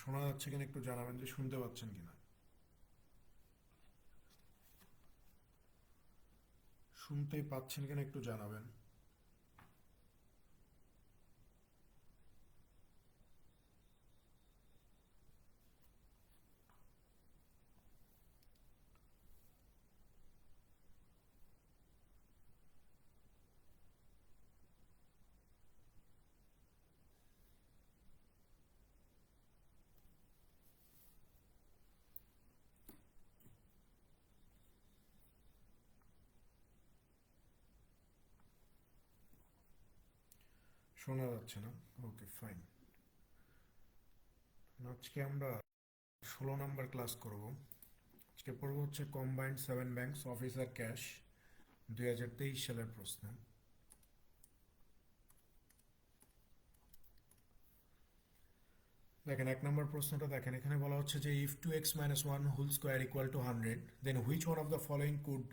শোনা যাচ্ছে কিনা একটু জানাবেন, যে শুনতে পাচ্ছেন কিনা। শুনতেই পাচ্ছেন কিনা একটু জানাবেন। শোনা যাচ্ছে না? ওকে, ফাইন। আজকে আমরা 16 নম্বর ক্লাস করব। আজকে পড়ব হচ্ছে combined seven banks officer cash 2023 সালের প্রশ্ন। দেখেন, 1 নম্বর প্রশ্নটা দেখেন, এখানে বলা হচ্ছে যে if 2x - 1 whole square equal to 100, then which one of the following could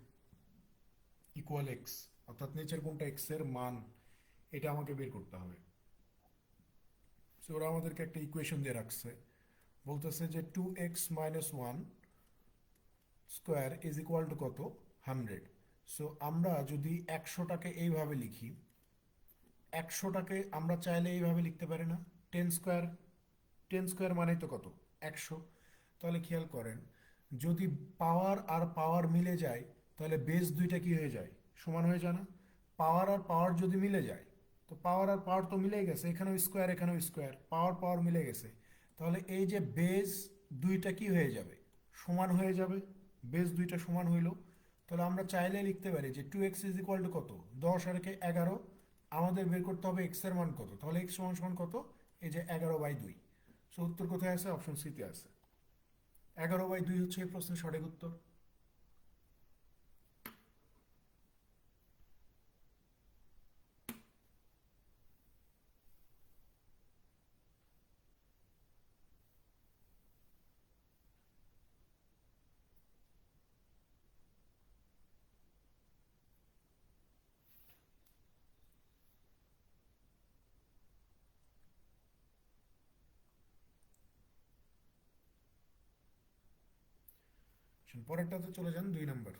equal X. অর্থাৎ নিচের কোনটা এক্স এর মান, এটা আমাকে বের করতে হবে। সো ওরা আমাদেরকে একটা ইকুয়েশন দিয়ে রাখছে, বলতেছে যে 2x - 1 square is equal two কত, 100। সো আমরা যদি 100টাকে এইভাবে লিখি, 100টাকে আমরা চাইলে এইভাবে লিখতে পারি না? 10 স্কোয়ার, 10 স্কোয়ার মানেই তো কত, 100। তাহলে খেয়াল করেন, যদি পাওয়ার আর পাওয়ার মিলে যায়, তাহলে বেস দুইটা কি হয়ে যায়, সমান হয়ে যায় না? পাওয়ার আর পাওয়ার যদি মিলে যায়, তো পাওয়ার আর পাওয়ার তো মিলে গেছে, এখানেও স্কোয়ার এখানেও স্কোয়ার, পাওয়ার পাওয়ার মিলে গেছে। তাহলে এই যে বেস দুইটা কি হয়ে যাবে, সমান হয়ে যাবে। বেস দুইটা সমান হইল। তাহলে আমরা চাইলে লিখতে পারি যে 2x ইজ ইকুয়াল টু কত, 10 আর 11। আমাদের বের করতে হবে এক্স এর মান কত, তাহলে এক্স সমান সমান কত, এই যে 11/2। সো উত্তর কোথায় আছে, অপশন সিতে আছে। 11/2 হচ্ছে এই প্রশ্নের সঠিক উত্তর। পরেরটাতে চলে যান, 2 নম্বর।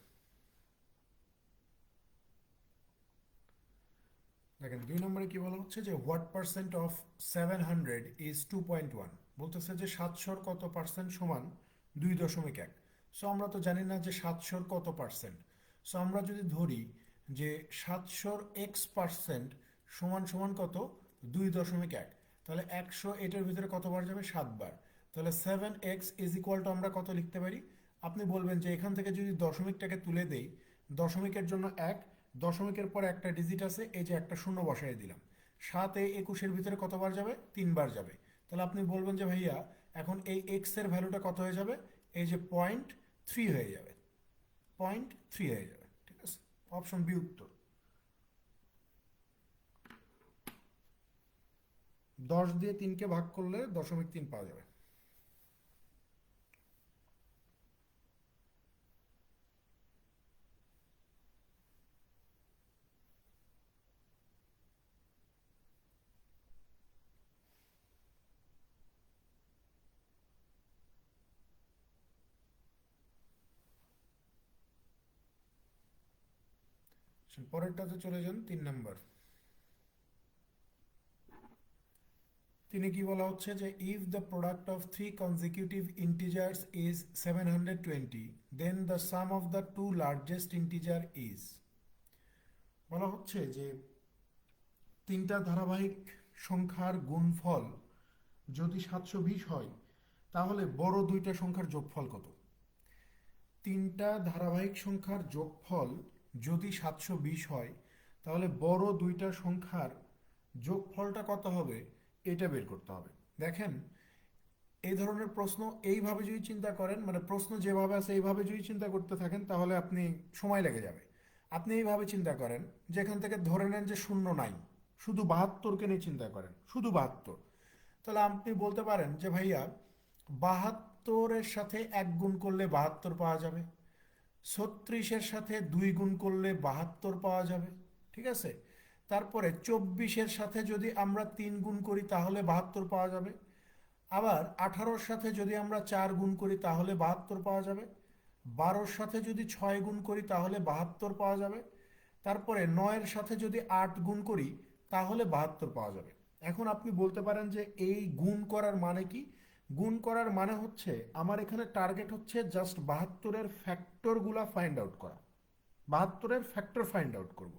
দেখেন, 2 নম্বরে কি বলা হচ্ছে যে হোয়াট পার্সেন্ট অফ 700 ইজ 2.1। বলতেছে যে 700 কত পার্সেন্ট সমান 2.1। সো আমরা তো জানি না যে 700 কত পার্সেন্ট। সো আমরা যদি ধরি যে 700 এক্স পার্সেন্ট সমান সমান কত, 2.1, তাহলে 100 এটার ভিতরে কতবার যাবে, 7বার। তাহলে 7x ইজ ইকুয়াল টু আমরা কত লিখতে পারি। আপনি বলবেন যে এখান থেকে যদি দশমিকটাকে তুলে দেই, দশমিকের জন্য 1, দশমিকের পর একটা ডিজিট আছে, এই যে একটা শূন্য বসাই দিলাম। 7 এ 21-এর ভিতরে কতবার যাবে, 3বার যাবে। তাহলে আপনি বলবেন যে ভাইয়া এখন এই এক্স এর ভ্যালুটা কত হয়ে যাবে, এই যে 0.3 হয়ে যাবে, 0.3 হয়ে যাবে। ঠিক আছে, অপশন বি উত্তর। 10 দিয়ে 3কে ভাগ করলে 0.3 পাওয়া যাবে। পরেরটাতে চলে যান, 3 নম্বর। তিনি কি বলা হচ্ছে যে if the product of three consecutive integers is 720, then the sum of the two largest integer is. বলা হচ্ছে যে তিনটা ধারাবাহিক সংখ্যার গুণফল যদি 720 হয়, তাহলে বড় দুইটা সংখ্যার যোগফল কত। তিনটা ধারাবাহিক সংখ্যার যোগফল যদি 720 হয়, তাহলে বড় দুইটা সংখ্যার যোগফলটা কত হবে, এটা বের করতে হবে। দেখেন, এই ধরনের প্রশ্ন এইভাবে যদি চিন্তা করেন, মানে প্রশ্ন যেভাবে আছে এইভাবে যদি চিন্তা করতে থাকেন, তাহলে আপনি সময় লেগে যাবে। আপনি এইভাবে চিন্তা করেন, যেখান থেকে ধরে নেন যে শূন্য নাই, শুধু 72কে নিয়ে চিন্তা করেন, শুধু 72। তাহলে আপনি বলতে পারেন যে ভাইয়া 72-এর সাথে 1 গুণ করলে 72 পাওয়া যাবে, 36-এর সাথে 2 গুণ করলে 72 পাওয়া যাবে। ঠিক আছে, তারপরে 24-এর সাথে যদি আমরা 3 গুণ করি তাহলে 72 পাওয়া যাবে। আবার 18-র সাথে যদি আমরা 4 গুণ করি তাহলে 72 পাওয়া যাবে। 12-র সাথে যদি 6 গুণ করি তাহলে 72 পাওয়া যাবে। তারপরে 9-এর সাথে যদি 8 গুণ করি তাহলে 72 পাওয়া যাবে। এখন আপনি বলতে পারেন যে এই গুণ করার মানে কি? গুণ করার মানে হচ্ছে আমার এখানে টার্গেট হচ্ছে জাস্ট 72-এর ফ্যাক্টরগুলা ফাইন্ড আউট করা। 72-এর ফ্যাক্টর ফাইন্ড আউট করব।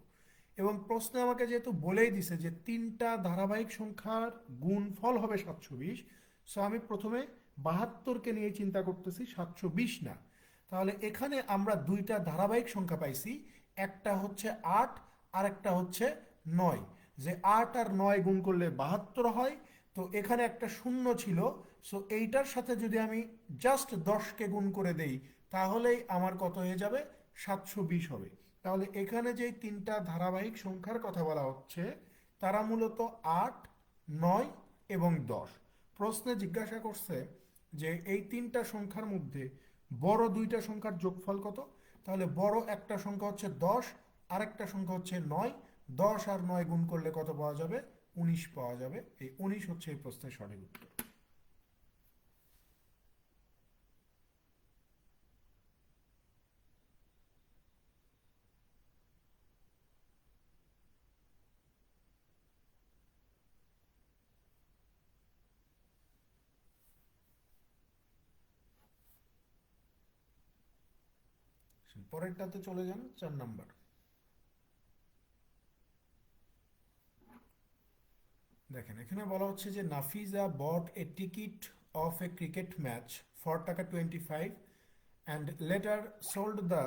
এবং প্রশ্নে আমাকে যেহেতু বলেই দিছে যে তিনটা ধারাবাহিক সংখ্যার গুণফল হবে 720, সো আমি প্রথমে 72কে নিয়ে চিন্তা করতেছি, 720 না। তাহলে এখানে আমরা দুইটা ধারাবাহিক সংখ্যা পাইছি, একটা হচ্ছে 8 আর একটা হচ্ছে 9। যে 8 আর 9 গুণ করলে 72 হয়, তো এখানে একটা শূন্য ছিল, সো এইটার সাথে যদি আমি জাস্ট 10কে গুণ করে দেই তাহলেই আমার কত হয়ে যাবে? 720 হবে। তাহলে এখানে যে তিনটা ধারাবাহিক সংখ্যার কথা বলা হচ্ছে তারা মূলত 8, 9 এবং 10। প্রশ্নে জিজ্ঞাসা করছে যে এই তিনটা সংখ্যার মধ্যে বড় দুইটা সংখ্যার যোগফল কত? তাহলে বড় একটা সংখ্যা হচ্ছে 10, আরেকটা সংখ্যা হচ্ছে 9। 10 আর 9 গুণ করলে কত পাওয়া যাবে? 19 পাওয়া যাবে। এই 19 হচ্ছে এই প্রশ্নের সঠিক উত্তর। পরেরটাতে চলে যান, 4 নাম্বার। দেখেন এখানে বলা হচ্ছে যে Nafiza bought a ticket of a cricket match for taka 25 and later sold the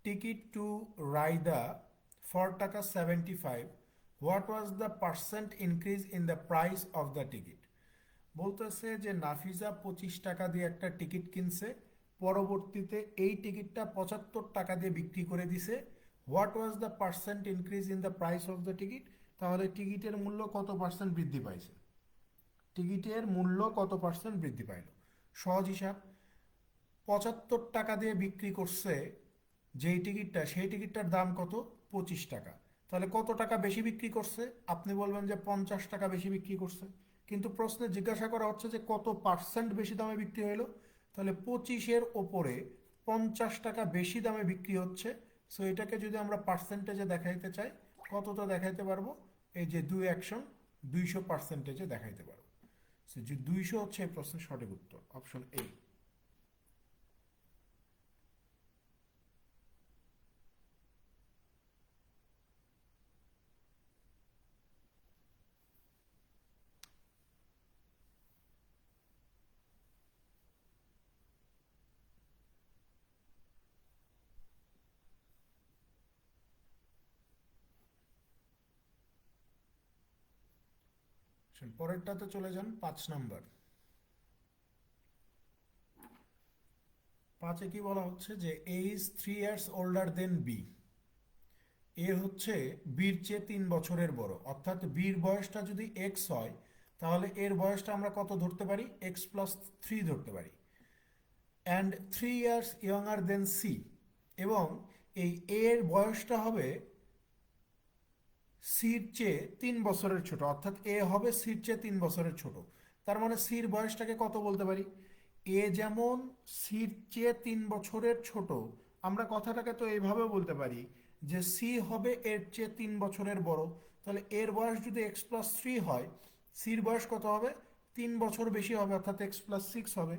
ticket to Raida for টাকা 75. What was the percent increase in the price of the ticket? বলতেছে যে নাফিজা 25 টাকা দিয়ে একটা টিকিট কিনছে, পরবর্তীতে এই টিকিটটা 75 টাকা দিয়ে বিক্রি করে দিছে। What was the percent increase in the price of the ticket? তাহলে টিকিটের মূল্য কত পার্সেন্ট বৃদ্ধি পাইছে? টিকিটের মূল্য কত পার্সেন্ট বৃদ্ধি পাইল? সহজ হিসাব, 75 টাকা দিয়ে বিক্রি করছে যেই টিকিটটা, সেই টিকিটটার দাম কত? 25 টাকা। তাহলে কত টাকা বেশি বিক্রি করছে? আপনি বলবেন যে 50 টাকা বেশি বিক্রি করছে, কিন্তু প্রশ্নে জিজ্ঞাসা করা হচ্ছে যে কত পার্সেন্ট বেশি দামে বিক্রি হলো। তাহলে 25-এর ওপরে 50 টাকা বেশি দামে বিক্রি হচ্ছে। সো এটাকে যদি আমরা পার্সেন্টেজে দেখাইতে চাই, কতটা দেখাইতে পারবো? এই যে 200 দেখাইতে পারবো। সো যে 200 হচ্ছে এই প্রশ্নের সঠিক উত্তর, অপশন এ। পরেরটাতে চলে যান, 5 নাম্বার। 5-এ কি বলা হচ্ছে যে A is 3 years older than B. A হচ্ছে বির চেয়ে 3 বছরের বড়, অর্থাৎ বির বয়সটা যদি এক্স হয় তাহলে এর বয়সটা আমরা কত ধরতে পারি? x+3 ধরতে পারি। অ্যান্ড 3 ইয়ার্স ইয়ংয়ার দেন সি, এবং এই এর বয়সটা হবে সির চেয়ে 3 বছরের ছোট, অর্থাৎ এ হবে সির চেয়ে 3 বছরের ছোট। তার মানে সির বয়সটাকে কত বলতে পারি? এ যেমন সির চেয়ে 3 বছরের ছোট, আমরা কথাটাকে তো এইভাবে বলতে পারি যে সি হবে এর চেয়ে 3 বছরের বড়। তাহলে এর বয়স যদি x+3 হয়, সির বয়স কত হবে? 3 বছর বেশি হবে, অর্থাৎ x+6 হবে।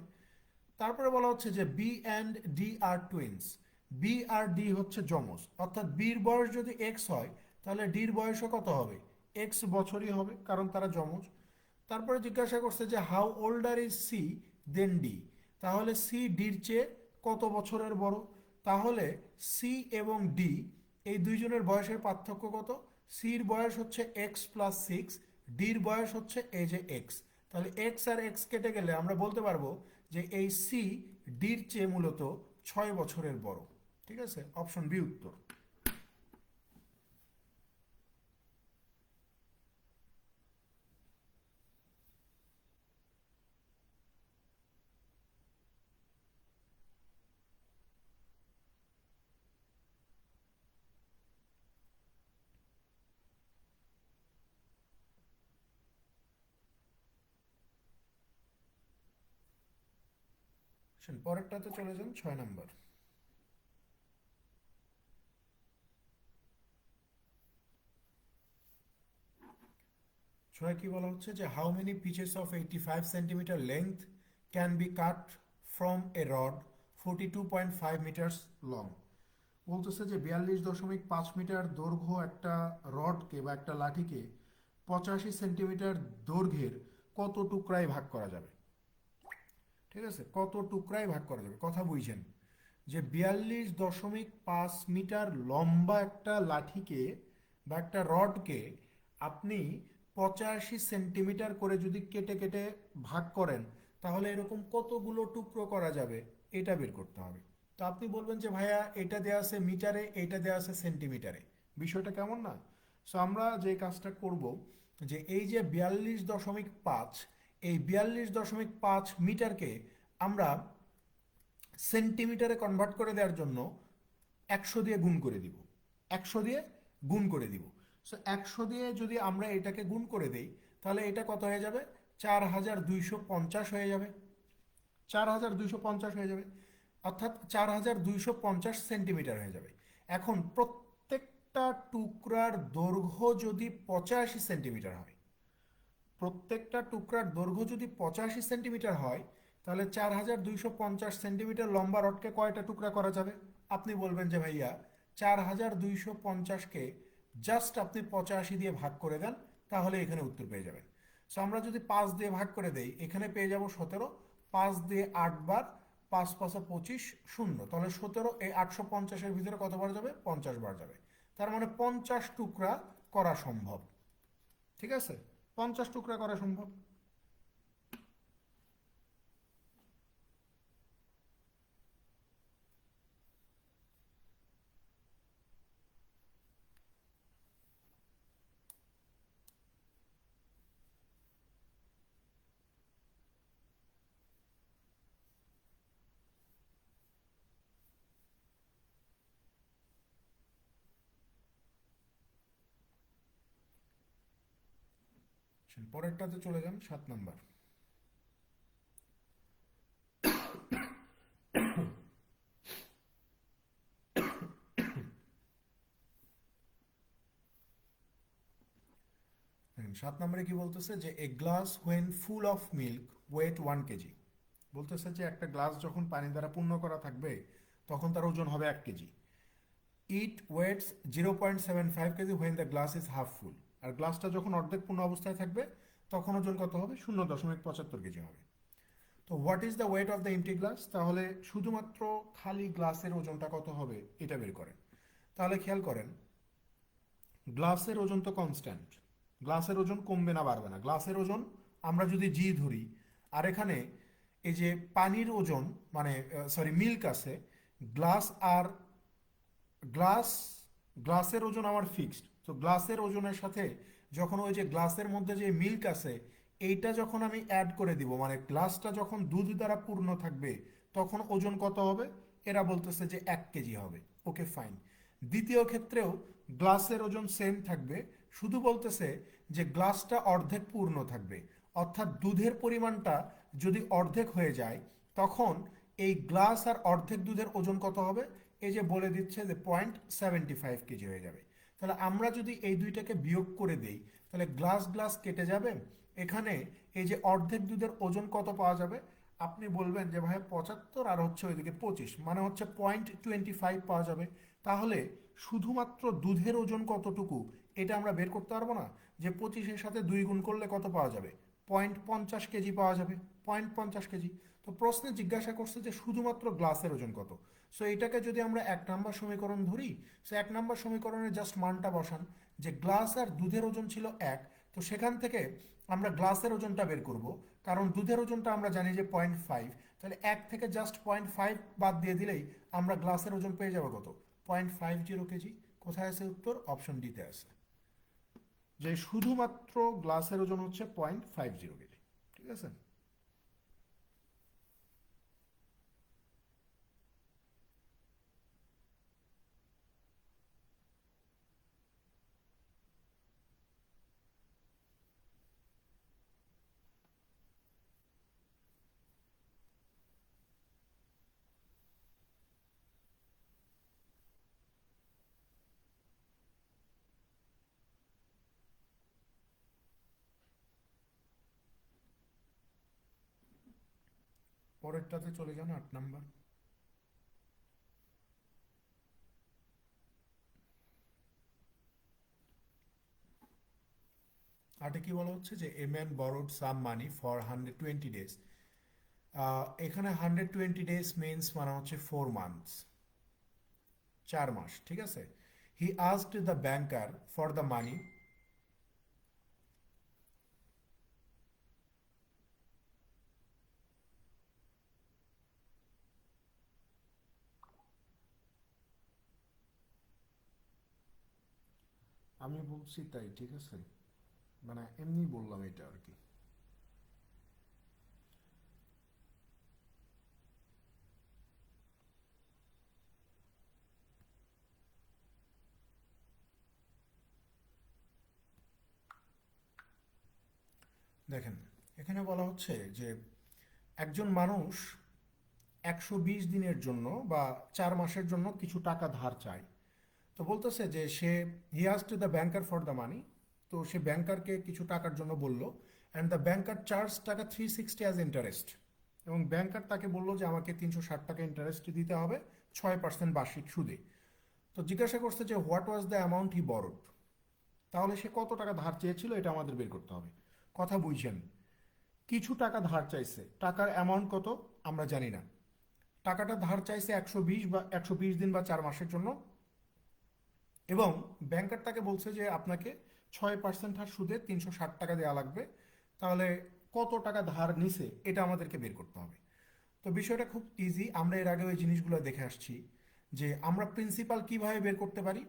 তারপরে বলা হচ্ছে যে B and D are twins. B আর ডি হচ্ছে যমজ, অর্থাৎ বির বয়স যদি এক্স হয় তাহলে ডির বয়সও কত হবে? এক্স বছরই হবে, কারণ তারা যমজ। তারপরে জিজ্ঞাসা করছে যে how older is C than D. তাহলে সি ডির চেয়ে কত বছরের বড়? তাহলে সি এবং ডি এই দুইজনের বয়সের পার্থক্য কত? সির বয়স হচ্ছে x+6, ডির বয়স হচ্ছে এই যে এক্স। তাহলে এক্স আর এক্স কেটে গেলে আমরা বলতে পারবো যে এই সি ডির চেয়ে মূলত 6 বছরের বড়। ঠিক আছে, অপশন বি উত্তর। পরেরটাতে চলে যান 6 নম্বর। ছয় কি বলা হচ্ছে যে how many pieces of 85 centimetre length can be cut from a rod 42.5 metres long. বলতেছে যে 42.5 মিটার দৈর্ঘ্য একটা রডকে বা একটা লাঠিকে 85 সেন্টিমিটার দৈর্ঘ্যের কত টুকরায় ভাগ করা যাবে। ঠিক আছে, কত টুকরায় ভাগ করা যাবে, কথা বুঝছেন যে 42.5 মিটার লম্বা একটা লাঠিকে বা একটা রডকে আপনি 85 সেন্টিমিটার করে যদি কেটে কেটে ভাগ করেন, তাহলে এরকম কতগুলো টুকরো করা যাবে এটা বের করতে হবে। তো আপনি বলবেন যে ভাইয়া এটা দেওয়া আছে মিটারে, এটা দেওয়া আছে সেন্টিমিটারে, বিষয়টা কেমন না? সো আমরা যে কাজটা করব, যে এই যে 42.5, এই 42.5 মিটারকে আমরা সেন্টিমিটারে কনভার্ট করে দেওয়ার জন্য 100 দিয়ে গুণ করে দিব। 100 দিয়ে গুণ করে দিব। সো 100 দিয়ে যদি আমরা এটাকে গুণ করে দেই, তাহলে এটা কত হয়ে যাবে? 4250 হয়ে যাবে। 4250 হয়ে যাবে, অর্থাৎ 4250 সেন্টিমিটার হয়ে যাবে। এখন প্রত্যেকটা টুকরার দৈর্ঘ্য যদি 85 সেন্টিমিটার হয়, প্রত্যেকটা টুকরার দৈর্ঘ্য যদি 85 সেন্টিমিটার হয়, তাহলে 4250 সেন্টিমিটার লম্বা রডকে কয়টা টুকরা করা যাবে? আপনি বলবেন যে ভাইয়া 4250কে জাস্ট আপনি 85 দিয়ে ভাগ করে দেন, তাহলে এখানে উত্তর পেয়ে যাবেন। সো আমরা যদি 5 দিয়ে ভাগ করে দেই, এখানে পেয়ে যাব 17। 5 দিয়ে 8 বার, 5 5 25, 0, তাহলে 17, এই 850-এর ভিতরে কত বার যাবে? 50 বার যাবে। তার মানে 50 টুকরা করা সম্ভব। ঠিক আছে, 50 টুকরা করা সম্ভব। পরেরটাতে চলে যান 7 নম্বর। দেখেন 7 নম্বরে কি বলতেছে যে a glass when full of milk weight 1 KG. বলতেছে যে একটা গ্লাস যখন পানি দ্বারা পূর্ণ করা থাকবে, তখন তার ওজন হবে 1 KG. It weighs 0.75 KG when the glass is half full. আর গ্লাসটা যখন অর্ধেক পূর্ণ অবস্থায় থাকবে, তখন ওজন কত হবে? 0.75 কেজি হবে। তো what is the weight of the MT glass? তাহলে শুধুমাত্র খালি গ্লাসের ওজনটা কত হবে এটা বের করেন। তাহলে খেয়াল করেন, গ্লাসের ওজন তো কনস্ট্যান্ট, গ্লাসের ওজন কমবে না বাড়বে না। গ্লাসের ওজন আমরা যদি জি ধরি, আর এখানে এই যে পানির ওজন মানে সরি মিল্ক আছে, গ্লাস আর গ্লাস, গ্লাসের ওজন আমার ফিক্সড। তো গ্লাসের ওজনের সাথে যখন ওই যে গ্লাসের মধ্যে যে মিল্ক আছে, এইটা যখন আমি অ্যাড করে দিব, মানে গ্লাসটা যখন দুধ দ্বারা পূর্ণ থাকবে, তখন ওজন কত হবে? এরা বলতেছে যে 1 কেজি হবে। Okay fine. দ্বিতীয় ক্ষেত্রেও গ্লাসের ওজন সেম থাকবে, শুধু বলতেছে যে গ্লাসটা অর্ধেক পূর্ণ থাকবে। অর্থাৎ দুধের পরিমাণটা যদি অর্ধেক হয়ে যায়, তখন এই গ্লাস আর অর্ধেক দুধের ওজন কত হবে? এই যে বলে দিচ্ছে যে 0.75 কেজি হয়ে যাবে। তাহলে আমরা যদি এই দুইটাকে বিয়োগ করে দেই, তাহলে গ্লাস গ্লাস কেটে যাবে। এখানে এই যে অর্ধেক দুধের ওজন কত পাওয়া যাবে? আপনি বলবেন যে ভাই 75 আর হচ্ছে ওইদিকে 25, মানে হচ্ছে 0.25 পাওয়া যাবে। তাহলে শুধুমাত্র দুধের ওজন কতটুকু এটা আমরা বের করতে পারবো না? যে 25-এর সাথে 2 গুণ করলে কত পাওয়া যাবে? 0.50 কেজি পাওয়া যাবে। 0.50 কেজি। তো প্রশ্নে জিজ্ঞাসা করছে যে শুধুমাত্র গ্লাসের ওজন কত। সো এটাকে যদি আমরা 1 নম্বর সমীকরণ ধরি, সো 1 নম্বর সমীকরণে জাস্ট মানটা বসান, যে গ্লাস আর দুধের ওজন ছিল 1, তো সেখান থেকে আমরা গ্লাসের ওজনটা বের করব। কারণ দুধের ওজনটা আমরা জানি যে 0.5, তাহলে 1 থেকে জাস্ট 0.5 বাদ দিয়ে দিলেই আমরা গ্লাসের ওজন পেয়ে যাবো কত? 0.50 কেজি। কোথায় আছে উত্তর? অপশন ডিতে আছে, যে শুধুমাত্র গ্লাসের ওজন হচ্ছে 0.50 কেজি। ঠিক আছে। পরেরটাতে চলে যান 8 নাম্বার। আটে কি বলা হচ্ছে যে a man borrowed some money for 120 days। এখানে 120 days মিনস মানে হচ্ছে 4 months, 4 মাস, ঠিক আছে। He asked the banker for the মানি। আমি বলছি তাই, ঠিক আছে, মানে এমনি বললাম এটা আর কি। দেখেন, এখানে বলা হচ্ছে যে একজন মানুষ 120 দিনের জন্য বা 4 মাসের জন্য কিছু টাকা ধার চায়। তো বলতেছে যে সে he asked to the banker for the money. তো সে ব্যাংকারকে কিছু টাকার জন্য বলল, অ্যান্ড দ্য ব্যাংকার চার্জ টাকা 360 অ্যাজ ইন্টারেস্ট। এবং ব্যাংকার তাকে বললো যে আমাকে 360 টাকা ইন্টারেস্ট দিতে হবে 6% বার্ষিক সুদে। তো জিজ্ঞাসা করছে যে what was the amount he borrowed. তাহলে সে কত টাকা ধার চেয়েছিল এটা আমাদের বের করতে হবে। কথা বুঝছেন? কিছু টাকা ধার চাইছে, টাকার অ্যামাউন্ট কত আমরা জানি না। টাকাটা ধার চাইছে 120 দিন বা 4 মাসের জন্য, এবং ব্যাংকার তাকে বলছে যে আপনাকে 6% হার সুদে 360 টাকা দেওয়া লাগবে। তাহলে কত টাকা ধার নিছে এটা আমাদেরকে বের করতে হবে। তো বিষয়টা খুব ইজি, আমরা এর আগে ওই জিনিসগুলো দেখে আসছি যে আমরা প্রিন্সিপাল কিভাবে বের করতে পারি।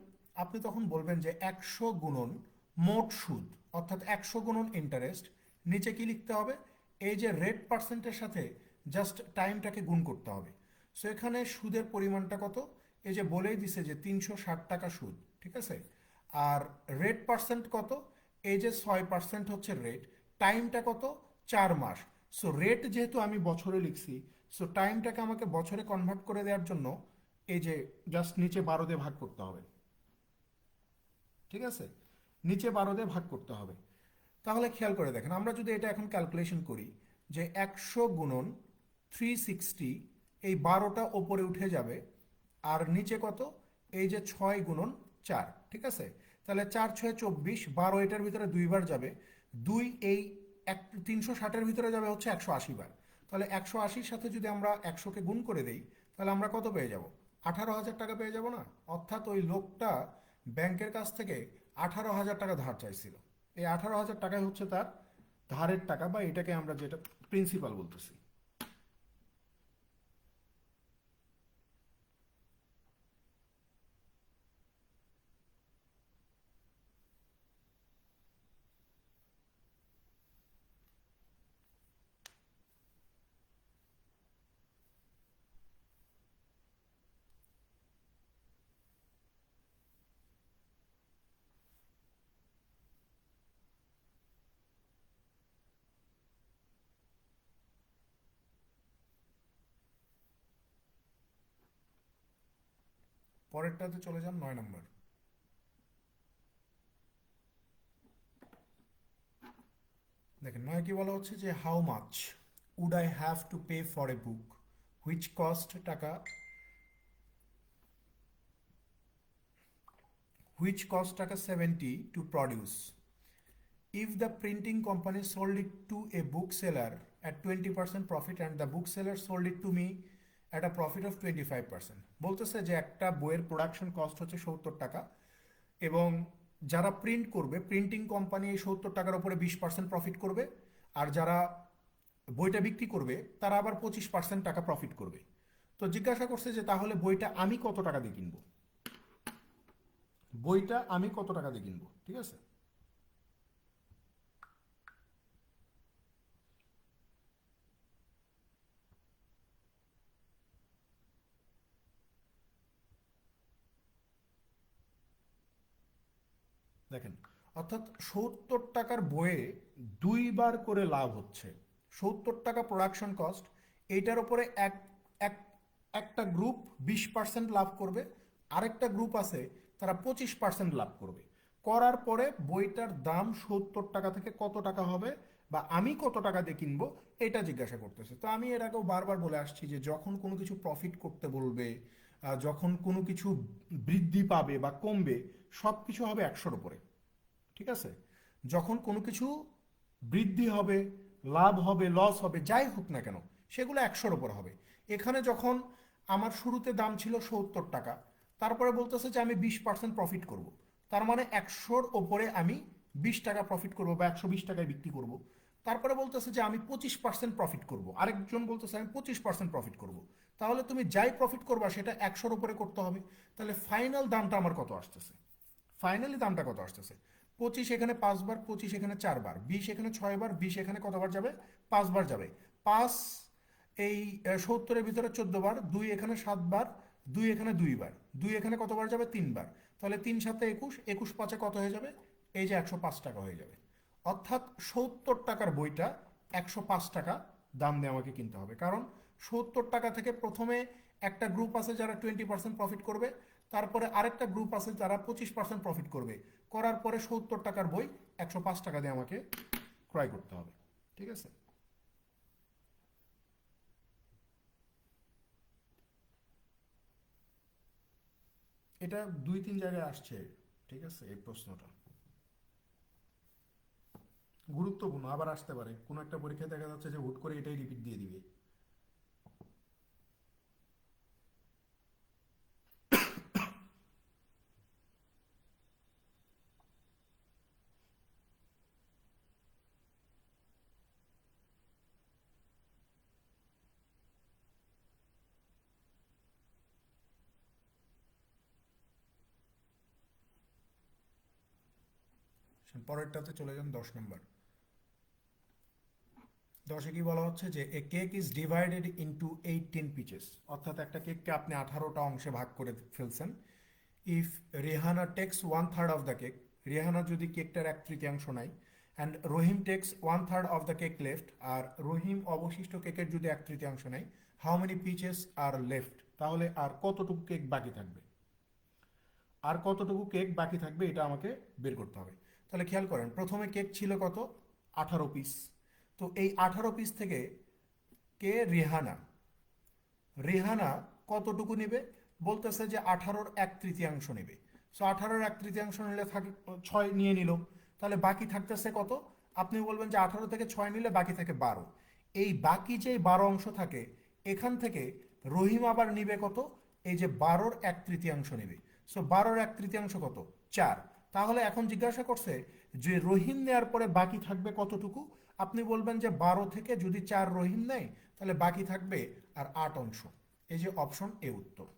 আপনি তখন বলবেন যে 100 গুণন মোট সুদ, অর্থাৎ 100 গুণন ইন্টারেস্ট। নিচে কি লিখতে হবে? এই যে রেট পার্সেন্টের সাথে জাস্ট টাইমটাকে গুণ করতে হবে। সো এখানে সুদের পরিমাণটা কত? এই যে বলেই দিছে যে 360 টাকা সুদ, ঠিক আছে। আর রেট পার্সেন্ট কত? এই যে 6% হচ্ছে রেট। টাইমটা কত? 4 মাস। সো রেট যেহেতু আমি বছরে লিখছি, সো টাইমটাকে আমাকে বছরে কনভার্ট করে দেওয়ার জন্য এই যে জাস্ট নিচে 12 দিয়ে ভাগ করতে হবে, ঠিক আছে। নিচে 12 দিয়ে ভাগ করতে হবে। তাহলে খেয়াল করে দেখেন, আমরা যদি এটা এখন ক্যালকুলেশন করি যে 100 গুণন 360, এই 12টা ওপরে উঠে যাবে, আর নিচে কত? এই যে 6 গুণন 4, ঠিক আছে। তাহলে 4 6 24, 12 এটার ভিতরে 2 বার যাবে, 2 এই 360-এর ভিতরে যাবে হচ্ছে 180 বার। তাহলে 180-র সাথে যদি আমরা 100কে গুণ করে দেই, তাহলে আমরা কত পেয়ে যাব? 18,000 টাকা পেয়ে যাব না? অর্থাৎ ওই লোকটা ব্যাংকের কাছ থেকে 18,000 টাকা ধার চাইছিল। এই 18,000 টাকাই হচ্ছে তার ধারের টাকা, বা এটাকে আমরা যেটা প্রিন্সিপাল বলতেছি। পরেরটাতে চলে যান 9 নম্বর। দেখেন, 9 কি বলা হচ্ছে যে how much would I have to pay for a book which cost taka, which cost টাকা 70 to produce if the printing company sold it to a bookseller at 20% profit and the bookseller sold it to me at a profit of 25%। বলতেছে যে একটা বইয়ের production cost হচ্ছে 70 টাকা, এবং যারা print করবে প্রিন্টিং কোম্পানি এই 70 টাকার উপরে 20% প্রফিট করবে, আর যারা বইটা বিক্রি করবে তারা আবার 25% টাকা প্রফিট করবে। তো জিজ্ঞাসা করছে যে তাহলে বইটা আমি কত টাকা দিয়ে কিনবো, বইটা আমি কত টাকা দিয়ে কিনবো, ঠিক আছে। দেখেন, অর্থাৎ 70 টাকার বইয়ে 2 বার করে লাভ হচ্ছে। 70 টাকা প্রোডাকশন কস্ট, এইটার উপরে এক একটা গ্রুপ 20% লাভ করবে, আরেকটা গ্রুপ আছে তারা 25% লাভ করবে। করার পরে বইটার দাম 70 টাকা থেকে কত টাকা হবে? বা আমি কত টাকা দিয়ে কিনবো এটা জিজ্ঞাসা করতেছে। তো আমি এর আগেও বারবার বলে আসছি যে যখন কোনো কিছু প্রফিট করতে বলবে, যখন কোনো কিছু বৃদ্ধি পাবে বা কমবে, সব কিছু হবে 100-র উপরে। ঠিক আছে? যখন কোনো কিছু বৃদ্ধি হবে, লাভ হবে, লস হবে, যাই হোক না কেন, সেগুলো 100-র উপর হবে। এখানে যখন আমার শুরুতে দাম ছিল 70 টাকা, তারপরে বলতেছে যে আমি 20% প্রফিট করব, তার মানে 100-র ওপরে আমি 20 টাকা প্রফিট করব বা 120 টাকায় বিক্রি করব। তারপরে বলতেছে যে আমি 25% প্রফিট করব, আরেকজন বলতেছে আমি 25% প্রফিট করব। তাহলে তুমি যাই প্রফিট করবা সেটা 100-র উপরে করতে হবে। তাহলে ফাইনাল দামটা আমার কত আসতেছে? ফাইনালি দামটা কত আসতেছে? 25 এখানে 5 বার, 25 এখানে 4 বার, 20 এখানে 6 বার, 20 এখানে কতবার যাবে? 5 বার যাবে। 5 এই 70-এর ভিতরে 14 বার, 2 এখানে 7 বার, 2 এখানে 2 বার, 2 এখানে কতবার যাবে? 3 বার। তাহলে 3 7 21, 21 5 কত হয়ে যাবে? এই যে 105 টাকা হয়ে যাবে। অর্থাৎ 70 টাকার বইটা 105 টাকা দাম দিয়ে আমাকে কিনতে হবে। কারণ 70 টাকা থেকে প্রথমে একটা গ্রুপ আছে যারা 20% প্রফিট করবে, তারপরে আরেকটা গ্রুপ আছে যারা 25% প্রফিট করবে, করার পরে 70 টাকার বই 105 টাকা দিয়ে আমাকে ক্রয় করতে হবে। ঠিক আছে? এটা 2-3 জায়গায় আসছে। ঠিক আছে, এই প্রশ্নটা গুরুত্বপূর্ণ, আবার আসতে পারে কোনো একটা পরীক্ষায়, দেখা যাচ্ছে যে হুট করে এটাই রিপিট দিয়ে দিবে। পরেরটাতে চলে যান, 10 নম্বর। 10-এ কি বলা হচ্ছে যে a cake is divided into 18 pieces, অর্থাৎ একটা কেককে আপনি 18টা অংশে ভাগ করে ফেলছেন। If Rehana takes 1/3 of the cake, Rehana যদি কেকটার 1/3 নেয়, and Rahim takes 1/3 of the cake left, আর রহিম অবশিষ্ট কেকের যদি 1/3 নেয়, how many pieces are left, তাহলে আর কতটুকু কেক বাকি থাকবে? আর কতটুকু কেক বাকি থাকবে এটা আমাকে বের করতে হবে। তাহলে খেয়াল করেন, প্রথমে কেক ছিল কত? 18 পিস। তো এই 18 পিস থেকে কে? রেহানা। রেহানা কতটুকু নেবে? বলতেছে যে 18-র 1/3 নেবে। সো 18-র 1/3 নিলে থাকে 6 নিয়ে নিল, তাহলে বাকি থাকতেছে কত? আপনি বলবেন যে 18 থেকে 6 নিলে বাকি থাকে 12। এই বাকি যে 12 অংশ থাকে, এখান থেকে রহিম আবার নিবে কত? এই যে 12-র 1/3 নেবে। সো 12-র 1/3 কত? 4। তাহলে এখন জিজ্ঞাসা করছে যে রহিম নেওয়ার পরে বাকি থাকবে কতটুকু? আপনি বলবেন যে 12 থেকে যদি 4 রহিম নেয়, তাহলে বাকি থাকবে আর 8 অংশ। এই যে অপশন এ উত্তর।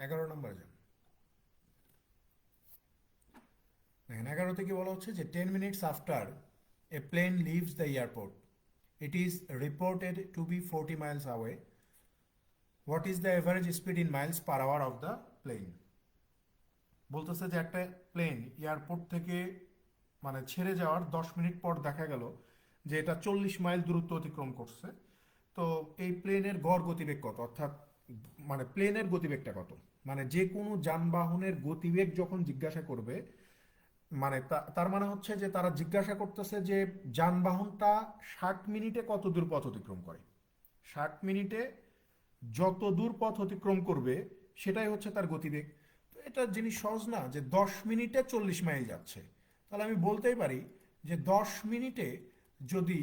11 নম্বরে যান। দেখেন 11-তে কি বলা হচ্ছে যে 10 minutes after a plane leaves the airport, it is reported to be 40 miles away, what is the average speed in miles per hour of the plane? বলতেছে যে একটা প্লেন এয়ারপোর্ট থেকে মানে ছেড়ে যাওয়ার 10 মিনিট পর দেখা গেল যে এটা 40 মাইল দূরত্ব অতিক্রম করছে। তো এই প্লেনের গড় গতিবেগ কত? অর্থাৎ মানে প্লেনের গতিবেগটা কত? মানে যে কোনো যানবাহনের গতিবেগ যখন জিজ্ঞাসা করবে, মানে তার মানে হচ্ছে যে তারা জিজ্ঞাসা করতেছে যে যানবাহনটা 60 মিনিটে কত দূর পথ অতিক্রম করে। 60 মিনিটে যত দূর পথ অতিক্রম করবে সেটাই হচ্ছে তার গতিবেগ। তো এটা জিনিস সহজ না যে 10 মিনিটে 40 মাইল যাচ্ছে। তাহলে আমি বলতেই পারি যে 10 মিনিটে যদি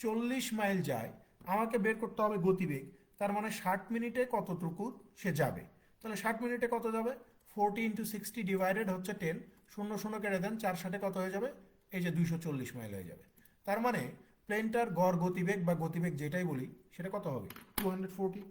40 মাইল যায়, আমাকে বের করতে হবে গতিবেগ। তার মানে 60 মিনিটে কতটুকু সে যাবে। তাহলে 60 মিনিটে কত যাবে? 40 × 60 ডিভাইডেড হচ্ছে 10, শূন্য শূন্য কেটে দেন, 4 × 60 কত হয়ে যাবে? এই যে 240 মাইল হয়ে যাবে। তার মানে প্লেনটার গড় গতিবেগ বা গতিবেগ যেটাই বলি সেটা কত হবে 240।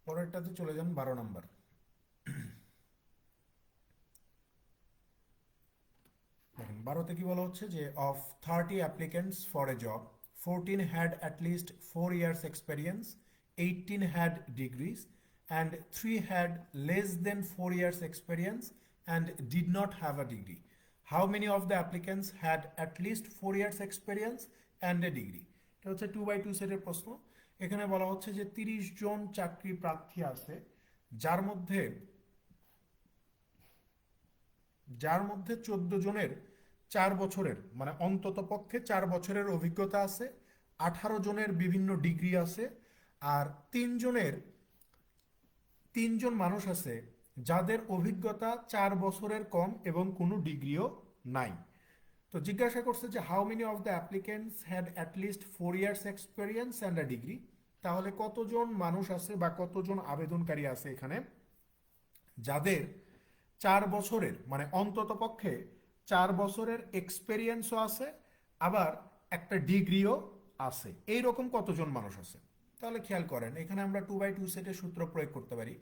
পরেরটাতে চলে যান 12 নম্বর। দেখেন 12তে কি বলা হচ্ছে যে of 30 applicants for a job 14 had at least 4 years experience, 18 had degrees and 3 had less than 4 years experience and did not have a degree. How many of the applicants had at least 4 years experience and a degree. এটা হচ্ছে 2x2 সেটের প্রশ্ন। এখানে বলা হচ্ছে যে 30 জন চাকরি প্রার্থী আছে যার মধ্যে 14 জনের 4 বছরের মানে অন্তত পক্ষে 4 বছরের অভিজ্ঞতা আছে, 18 জনের বিভিন্ন ডিগ্রি আছে, আর 3জন মানুষ আছে যাদের অভিজ্ঞতা 4 বছরের কম এবং কোনো ডিগ্রিও নাই। তো জিজ্ঞাসা করছে যে how many of the applicants had at least 4 years experience and a degree. তাহলে কতজন মানুষ আছে বা কতজন আবেদনকারী আছে এখানে যাদের 4 বছরের মানে অন্তত পক্ষে 4 বছরের এক্সপেরিয়েন্সও আছে, আবার একটা ডিগ্রিও আছে, এইরকম কতজন মানুষ আছে। তাহলে খেয়াল করেন এখানে আমরা 2x2 সেটের সূত্র প্রয়োগ করতে পারি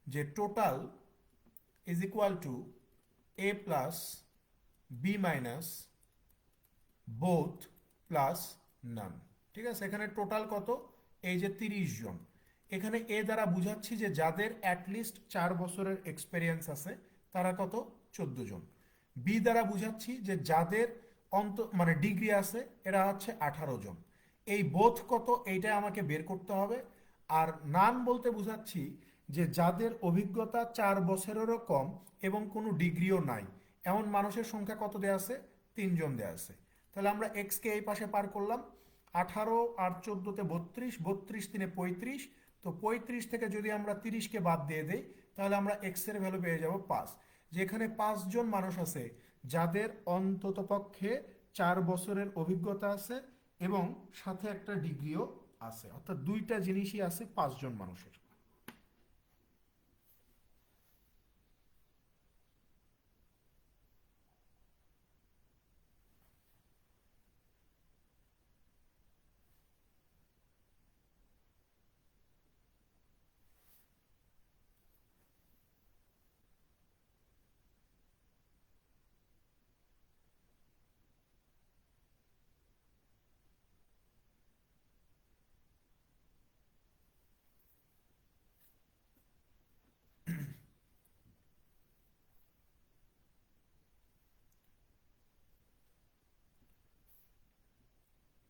যে total is equal to a plus b minus both plus none. ঠিক আছে, এখানে টোটাল কত, এই যে 30 জন। এখানে এ দ্বারা বুঝাচ্ছি যে যাদের অ্যাটলিস্ট 4 বছরের এক্সপেরিয়েন্স আছে তারা কত, 14 জন। বি দ্বারা বুঝাচ্ছি যে যাদের মানে ডিগ্রি আছে এরা হচ্ছে 18 জন। এই বোথ কত এইটা আমাকে বের করতে হবে। আর নান বলতে বুঝাচ্ছি যে যাদের অভিজ্ঞতা 4 বছরেরও কম এবং কোনো ডিগ্রিও নাই এমন মানুষের সংখ্যা কত দেয়া আছে, 3 জন দেয়া আছে। তাহলে আমরা এক্স কে এই পাশে পার করলাম, 18 আর 14তে 32, 32 3 35। তো 35 থেকে যদি আমরা 30কে বাদ দিয়ে দেই তাহলে আমরা এক্স এর ভ্যালু পেয়ে যাব 5। যেখানে 5 জন মানুষ আছে যাদের অন্তত পক্ষে 4 বছরের অভিজ্ঞতা আছে এবং সাথে একটা ডিগ্রিও আছে, অর্থাৎ দুইটা জিনিসই আছে 5 জন মানুষের।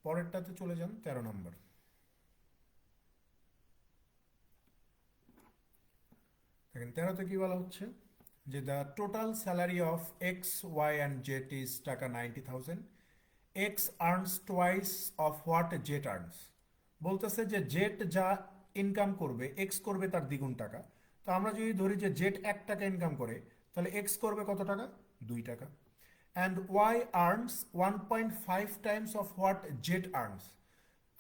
পরেরটাতে চলে যান 13 নম্বর। দেখেন 13তে কি বলা হচ্ছে যে the total salary of X Y and Z is taka 90,000। X earns twice of what Z earns. বলতেছে যে জেড যা ইনকাম করবে এক্স করবে তার দ্বিগুণ টাকা। তো আমরা যদি ধরি যে জেড 1 টাকা ইনকাম করে তাহলে এক্স করবে কত টাকা, 2 টাকা। And Y earns 1.5 times of what Z earns.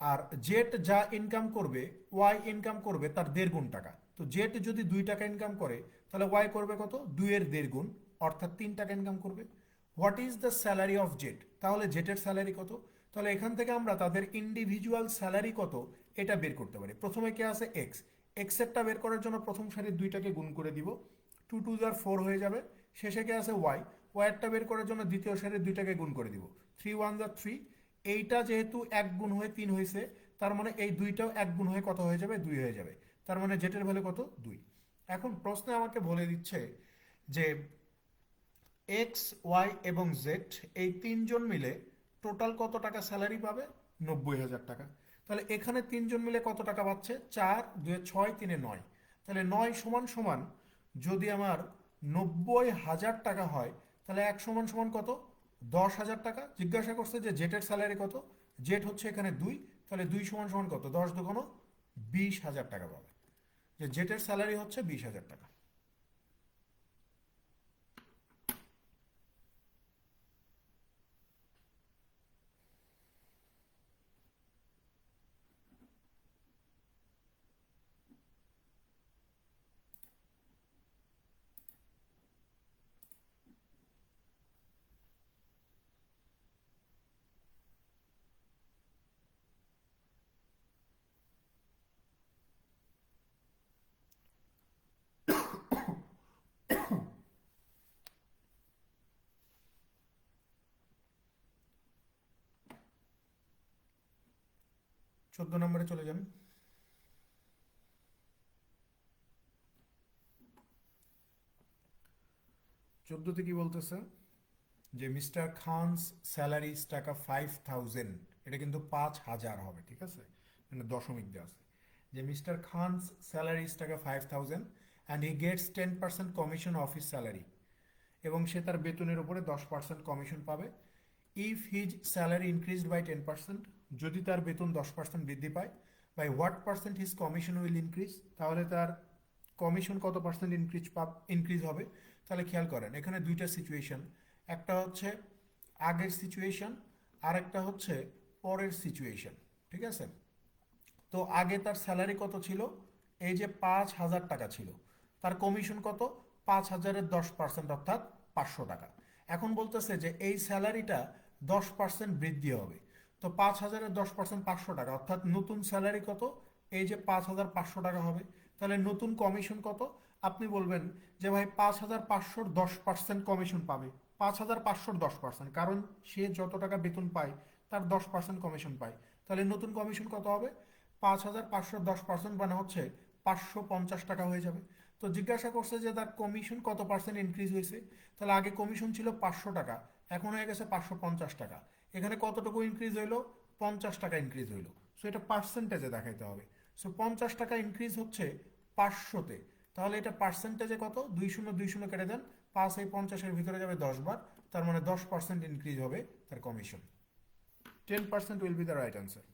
আর জেড যা ইনকাম করবে ওয়াই ইনকাম করবে তার 1.5 গুণ টাকা। তো জেড যদি 2 টাকা ইনকাম করে তাহলে ওয়াই করবে কত, 2 এর 1.5 গুণ, অর্থাৎ 3 টাকা ইনকাম করবে। What is the salary of Z, তাহলে জেটের স্যালারি কত। তাহলে এখান থেকে আমরা তাদের ইন্ডিভিজুয়াল স্যালারি কত এটা বের করতে পারি। প্রথমে কে আছে এক্স, এক্সেরটা বের করার জন্য প্রথম সারির 2টাকে গুণ করে দিব, 2 2 যার 4 হয়ে যাবে। শেষে কে আছে ওয়াই, ওয়াইয়েরটা বের করার জন্য দ্বিতীয় সারির 2টাকে গুণ করে দিব, 3 1 যার 3। এইটা যেহেতু 1 গুণ হয়ে 3 হয়েছে তার মানে এই 2টাও 1 গুণ হয়ে কত হয়ে যাবে, 2 হয়ে যাবে। তার মানে জেটের ভ্যালু কত, 2। এখন প্রশ্নে আমাকে বলে দিচ্ছে যে এক্স ওয়াই এবং জেড এই 3 জন মিলে টোটাল কত টাকা স্যালারি পাবে, 90,000 টাকা। তাহলে এখানে 3 জন মিলে কত টাকা পাচ্ছে, 4 2 6 3 9। তাহলে 9 সমান সমান যদি আমার 90,000 টাকা হয়, তাহলে 1 সমান সমান কত? 10,000 টাকা। জিজ্ঞাসা করছে যে জেটের স্যালারি কত, জেট হচ্ছে এখানে 2, তাহলে 2 সমান সমান কত? 10 দুগুণ 20,000 টাকা পাবে। যে জেটের স্যালারি হচ্ছে 20,000 টাকা। চোদ্দ নম্বরে চলে যান। 14তে কি বলতেছে যে মিস্টার খানস স্যালারি টাকা 5,000, এটা কিন্তু 5,000 হবে, ঠিক আছে, মানে দশমিক দেওয়া আছে। যে mister Khan's salary taka 5,000 and he gets 10% commission of his salary, এবং সে তার বেতনের উপরে 10% কমিশন পাবে। If his salary increased by 10%, যদি তার বেতন 10% বৃদ্ধি পায়, by what percent his commission will increase, তাহলে তার কমিশন কত পার্সেন্ট ইনক্রিজ হবে। তাহলে খেয়াল করেন এখানে দুইটা সিচুয়েশন, একটা হচ্ছে আগের সিচুয়েশন আর একটা হচ্ছে পরের সিচুয়েশন, ঠিক আছে। তো আগে তার স্যালারি কত ছিল? এই যে 5,000 টাকা ছিল, তার কমিশন কত? 5,000-এর 10%, অর্থাৎ 500 টাকা। এখন বলতেছে যে এই স্যালারিটা 10% বৃদ্ধি হবে, তো 5,000-এর 10% 500 টাকা, অর্থাৎ নতুন স্যালারি কত? এই যে 5,500 টাকা হবে। তাহলে নতুন কমিশন কত? আপনি বলবেন যে ভাই 5,500-র 10% কমিশন পাবে। 5,500-র 10%, কারণ সে যত টাকা বেতন পায় তার 10% কমিশন পায়। তাহলে নতুন কমিশন কত হবে? 5,500 10% মানে হচ্ছে 550 টাকা হয়ে যাবে। তো জিজ্ঞাসা করছে যে তার কমিশন কত পার্সেন্ট ইনক্রিজ হয়েছে। তাহলে আগে কমিশন ছিল 500 টাকা, এখন হয়ে গেছে 550 টাকা। এখানে কতটুকু ইনক্রিজ হইলো? 50 টাকা ইনক্রিজ হইলো। সো এটা পার্সেন্টেজে দেখাইতে হবে। সো 50 টাকা ইনক্রিজ হচ্ছে 500-তে, তাহলে এটা পার্সেন্টেজে কত? 20 কেটে দেন, 5 এই 50-এর ভিতরে যাবে 10 বার, তার মানে 10% ইনক্রিজ হবে তার commission. 10% will be the right answer.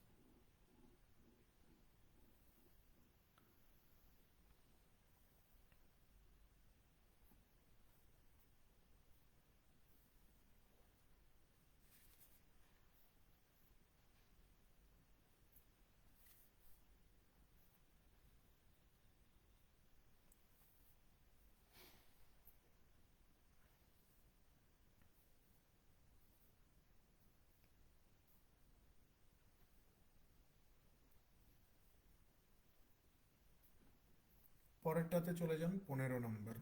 পরেরটাতে চলে যান, 15 নম্বর।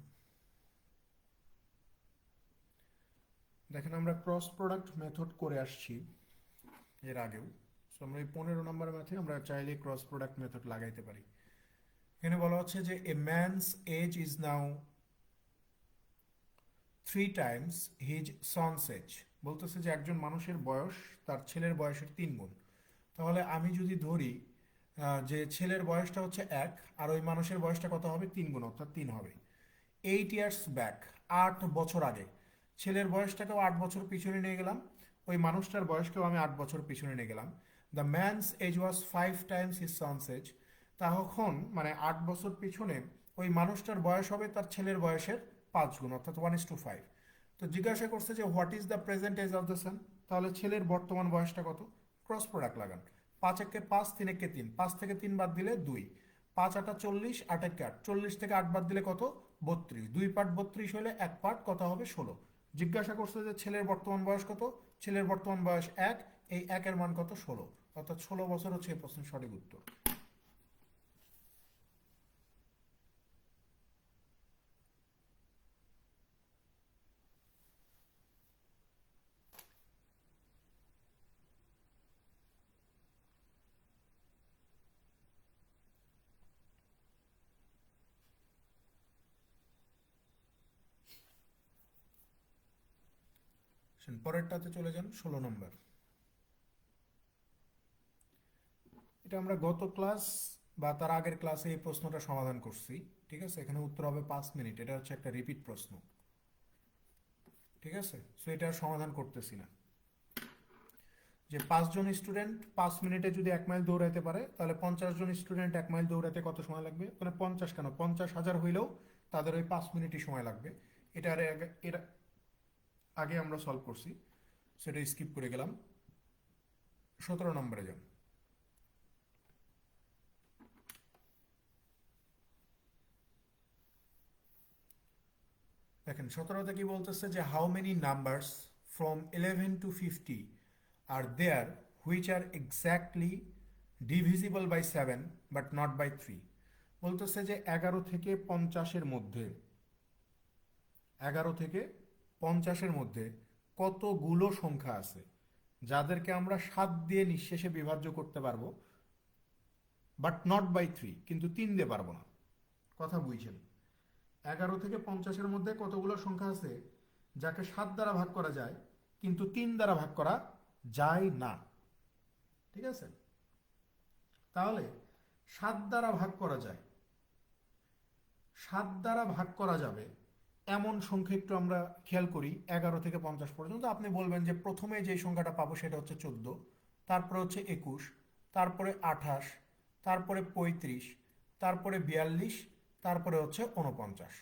দেখেন আমরা ক্রস প্রোডাক্ট মেথড করে আসছি এর আগেও। সো আমরা এই 15 নম্বর ম্যাথে আমরা চাইলে ক্রস প্রোডাক্ট মেথড লাগাইতে পারি। এখানে বলা হচ্ছে যে a man's age is now 3 times his son's age. বলতেছে যে একজন মানুষের বয়স তার ছেলের বয়সের 3 গুণ। তাহলে আমি যদি ধরি যে ছেলের বয়সটা হচ্ছে 1 আর ওই মানুষের বয়সটা কত হবে? 3 গুণ, অর্থাৎ 3 হবে। 8 ইয়ার্স ব্যাক, 8 বছর আগে, ছেলের বয়সটাকেও 8 বছর পিছনে নিয়ে গেলাম, ওই মানুষটার বয়সকেও আমি 8 বছর পিছনে নিয়ে গেলাম। The man's age was 5 times his son's age. তখন মানে 8 বছর পিছনে ওই মানুষটার বয়স হবে তার ছেলের বয়সের 5 গুণ, অর্থাৎ 1:5। তো জিজ্ঞাসা করছে যে what is the present age of the son, তাহলে ছেলের বর্তমান বয়সটা কত? ক্রস প্রোডাক্ট লাগান। 5 একে 5, 3 একে 3, 5 থেকে 3 বাদ দিলে 2, 5 8 40, 8 একে 8, 40 থেকে 8 বাদ দিলে কত? 32, 2 পার্ট 32 হলে 1 পার্ট কত হবে? 16। জিজ্ঞাসা করছে যে ছেলের বর্তমান বয়স কত? ছেলের বর্তমান বয়স 1, এই 1-এর মান কত? 16, অর্থাৎ 16 বছর হচ্ছে এই প্রশ্নের সঠিক উত্তর। পরেরটাতে চলে যান, 16 নম্বর। এটা আমরা গত ক্লাস বা তার আগের ক্লাসে এই প্রশ্নটা সমাধান করছি। ঠিক আছে, এখানে উত্তর হবে 5 মিনিট, এটা হচ্ছে একটা রিপিট প্রশ্ন। ঠিক আছে, সো এটা আর সমাধান করতেছি না। যে 5 জন স্টুডেন্ট 5 মিনিটে যদি 1 মাইল দৌড়াতে পারে, তাহলে 50 জন স্টুডেন্ট 1 মাইল দৌড়াতে কত সময় লাগবে? মানে 50 কেন, 50,000 হইলেও তাদের ওই 5 মিনিটই সময় লাগবে। এটা আগে আমরা সলভ করছি, সেটা স্কিপ করে গেলাম। 17 নম্বরে যান। দেখেন 17তে কি বলতেছে যে how many numbers from 11 to 50 are there which are exactly divisible by 7 but not by 3। বলতেছে যে 11 থেকে 50-এর মধ্যে কতগুলো সংখ্যা আছে যাদেরকে আমরা 7 দিয়ে নিঃশেষে বিভাজ্য করতে পারবো, বাট নট বাই 3, কিন্তু 3 দিয়ে পারবো না। কথা বুঝছেন? 11 থেকে 50-এর মধ্যে কতগুলো সংখ্যা আছে যাকে 7 দ্বারা ভাগ করা যায় কিন্তু 3 দ্বারা ভাগ করা যায় না। ঠিক আছে, তাহলে 7 দ্বারা ভাগ করা যায়, 7 দ্বারা ভাগ করা যাবে এমন সংখ্যা একটু আমরা খেয়াল করি। 11 থেকে 50 পর্যন্ত আপনি বলবেন যে প্রথমে যে সংখ্যাটা পাবো সেটা হচ্ছে 14, তারপরে হচ্ছে 21, তারপরে 28, তারপরে 35, তারপরে 42, তারপরে হচ্ছে 49।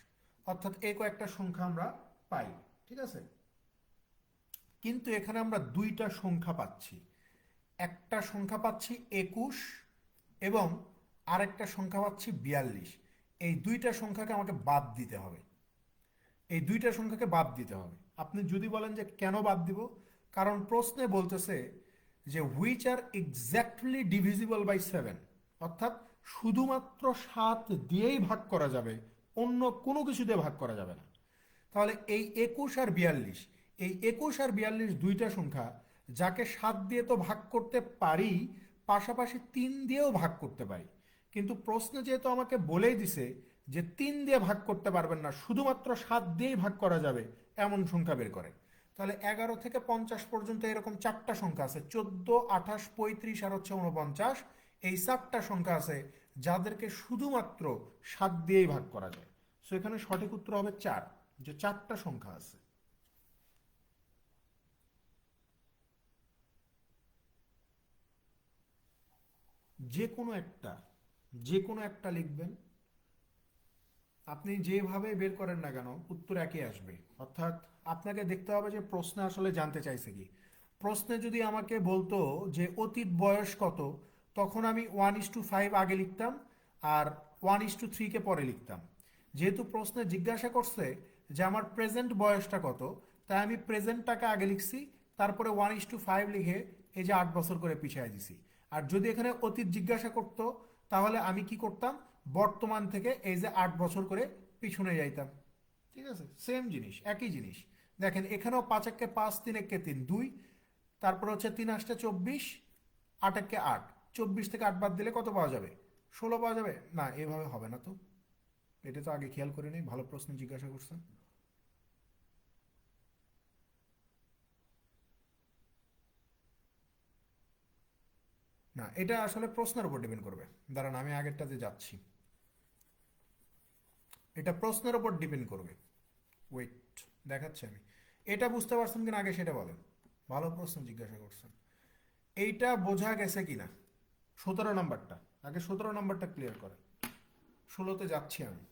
অর্থাৎ এই কয়েকটা সংখ্যা আমরা পাই। ঠিক আছে, কিন্তু এখানে আমরা দুইটা সংখ্যা পাচ্ছি। একটা সংখ্যা পাচ্ছি 21 এবং আরেকটা সংখ্যা পাচ্ছি 42। এই দুইটা সংখ্যাকে আমাকে বাদ দিতে হবে। এই দুইটা সংখ্যাকে বাদ দিতে হবে। আপনি যদি বলেন যে কেন বাদ দিব, কারণ প্রশ্নে বলতেছে যে which are exactly divisible by 7, অর্থাৎ শুধুমাত্র 7 দিয়েই ভাগ করা যাবে, অন্য কোনো কিছু দিয়ে ভাগ করা যাবে না। তাহলে এই 21 আর 42, এই 21 আর 42 দুইটা সংখ্যা যাকে 7 দিয়ে তো ভাগ করতে পারি, পাশাপাশি 3 দিয়েও ভাগ করতে পারি। কিন্তু প্রশ্নে যেহেতু আমাকে বলেই দিছে যে 3 দিয়ে ভাগ করতে পারবেন না, শুধুমাত্র 7 দিয়েই ভাগ করা যাবে এমন সংখ্যা বের করে। তাহলে 11 থেকে 50 পর্যন্ত এরকম 4টা সংখ্যা আছে, 14, 28, 35 আর হচ্ছে 49। এই 4টা সংখ্যা আছে যাদেরকে শুধুমাত্র 7 দিয়েই ভাগ করা যায়। সো এখানে সঠিক উত্তর হবে 4, যে 4টা সংখ্যা আছে। যে কোনো একটা লিখবেন, আপনি যেভাবে বের করেন না কেন উত্তর একই আসবে। অর্থাৎ আপনাকে দেখতে হবে যে প্রশ্নে আসলে জানতে চাইছে কি। প্রশ্নে যদি আমাকে বলতো যে অতীত বয়স কত, তখন আমি 1:5 আগে লিখতাম আর 1:3 পরে লিখতাম। যেহেতু প্রশ্নে জিজ্ঞাসা করছে যে আমার প্রেজেন্ট বয়সটা কত, তাই আমি প্রেজেন্টটাকে আগে লিখছি, তারপরে 1:5 লিখে এই যে 8 বছর করে পিছিয়ে দিছি। আর যদি এখানে অতীত জিজ্ঞাসা করতো, তাহলে আমি কি করতাম, বর্তমান থেকে এই যে 8 বছর করে পিছনে যাইতাম। ঠিক আছে, সেম জিনিস, একই জিনিস। দেখেন এখানেও 5 একে 5, 3 একে 3, 2, তারপর হচ্ছে 3 আসতে 24, 8 একে 8, 24 থেকে 8 বাদ দিলে কত পাওয়া যাবে? 16 পাওয়া যাবে না। এভাবে হবে না তো, এটা তো আগে খেয়াল করে নেই, ভালো প্রশ্ন জিজ্ঞাসা করছেন। না, এটা আসলে প্রশ্নের উপর ডিপেন্ড করবে। দাঁড়ান আমি আগেরটাতে যাচ্ছি। এটা প্রশ্নের উপর ডিপেন্ড করবে। ওয়েট, দেখাচ্ছি আমি। এটা বুঝতে পারছেন কিনা আগে সেটা বলেন। ভালো প্রশ্ন জিজ্ঞাসা করছেন। এইটা বোঝা গেছে কিনা? 17 নম্বরটা, আগে 17 নম্বরটা ক্লিয়ার করেন। 16তে যাচ্ছি আমি।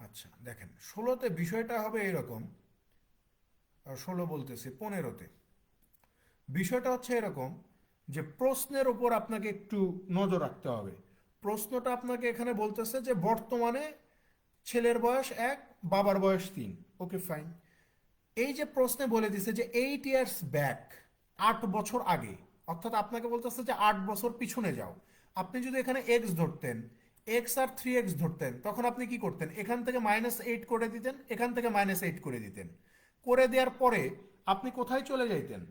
আচ্ছা দেখেন, 16তে বিষয়টা হবে এরকম, 16 বলতেছি 15তে। বিষয়টা হচ্ছে এরকম যে প্রশ্নের উপর আপনাকে একটু নজর রাখতে হবে। প্রশ্নটা আপনাকে এখানে বলতেছে যে বর্তমানে ছেলের বয়স 1, বাবার বয়স 3। Okay fine. এই যে প্রশ্নে বলে দিছে যে 8 years ব্যাক, 8 বছর আগে, অর্থাৎ আপনাকে বলতেছে যে 8 বছর পিছনে যাও। আপনি যদি এখানে এক্স ধরতেন, এক্স আর 3x ধরতেন, তখন আপনি কি করতেন, এখান থেকে -8 করে দিতেন, এখান থেকে -8 করে দিতেন। করে দেওয়ার পরে আপনি কোথায় চলে যাইতেন?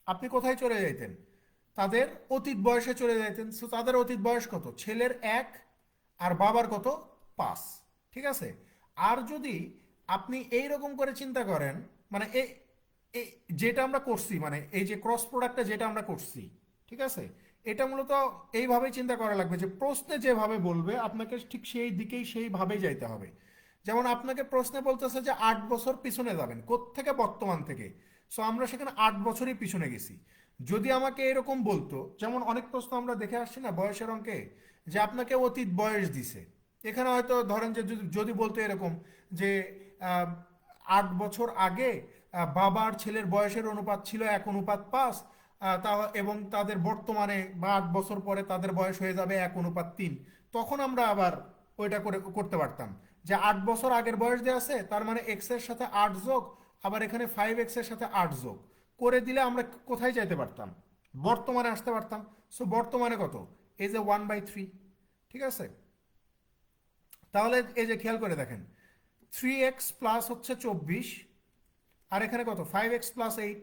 আপনি কোথায় চলে যাইতেন? তাদের অতীত বয়সে চলে যাইতেন। সো তাদের অতীত বয়স কত? ছেলের 1 আর বাবার কত? 5। ঠিক আছে। আর যদি আপনি এই রকম করে চিন্তা করেন, মানে যেটা আমরা করছি, মানে এই যে ক্রস প্রোডাক্টটা যেটা আমরা করছি, ঠিক আছে, এটা মূলত এইভাবেই চিন্তা করা লাগবে যে প্রশ্নে যেভাবে বলবে আপনাকে ঠিক সেই দিকেই সেইভাবেই যাইতে হবে। যেমন আপনাকে প্রশ্নে বলতেছে যে 8 বছর পিছনে যাবেন, কোত্থেকে? বর্তমান থেকে। সো আমরা সেখানে 8 বছরই পিছনে গেছি। যদি আমাকে এরকম বলতো, যেমন অনেক প্রশ্ন আমরা দেখে আসছি না বয়সের অঙ্কে, যে আপনাকে অতীত বয়স দিছে, এখানে হয়তো ধরেন যে যদি বলতো এরকম যে 8 বছর আগে বাবা আর ছেলের বয়সের অনুপাত ছিল 1:5, তা এবং তাদের বর্তমানে বা 8 বছর পরে তাদের বয়স হয়ে যাবে 1:3, তখন আমরা আবার ওইটা করে করতে পারতাম যে 8 বছর আগের বয়স দেওয়া আছে, তার মানে এক্স এর সাথে 8 যোগ, আবার এখানে 5x এর সাথে 8 যোগ করে দিলে আমরা কোথায় যাইতে পারতাম? বর্তমানে আসতে পারতাম। সো বর্তমানে কত? এই যে 1/3। ঠিক আছে। তাহলে এই যে খেয়াল করে দেখেন, 3x প্লাস হচ্ছে 24, আর এখানে কত? 5x plus 8।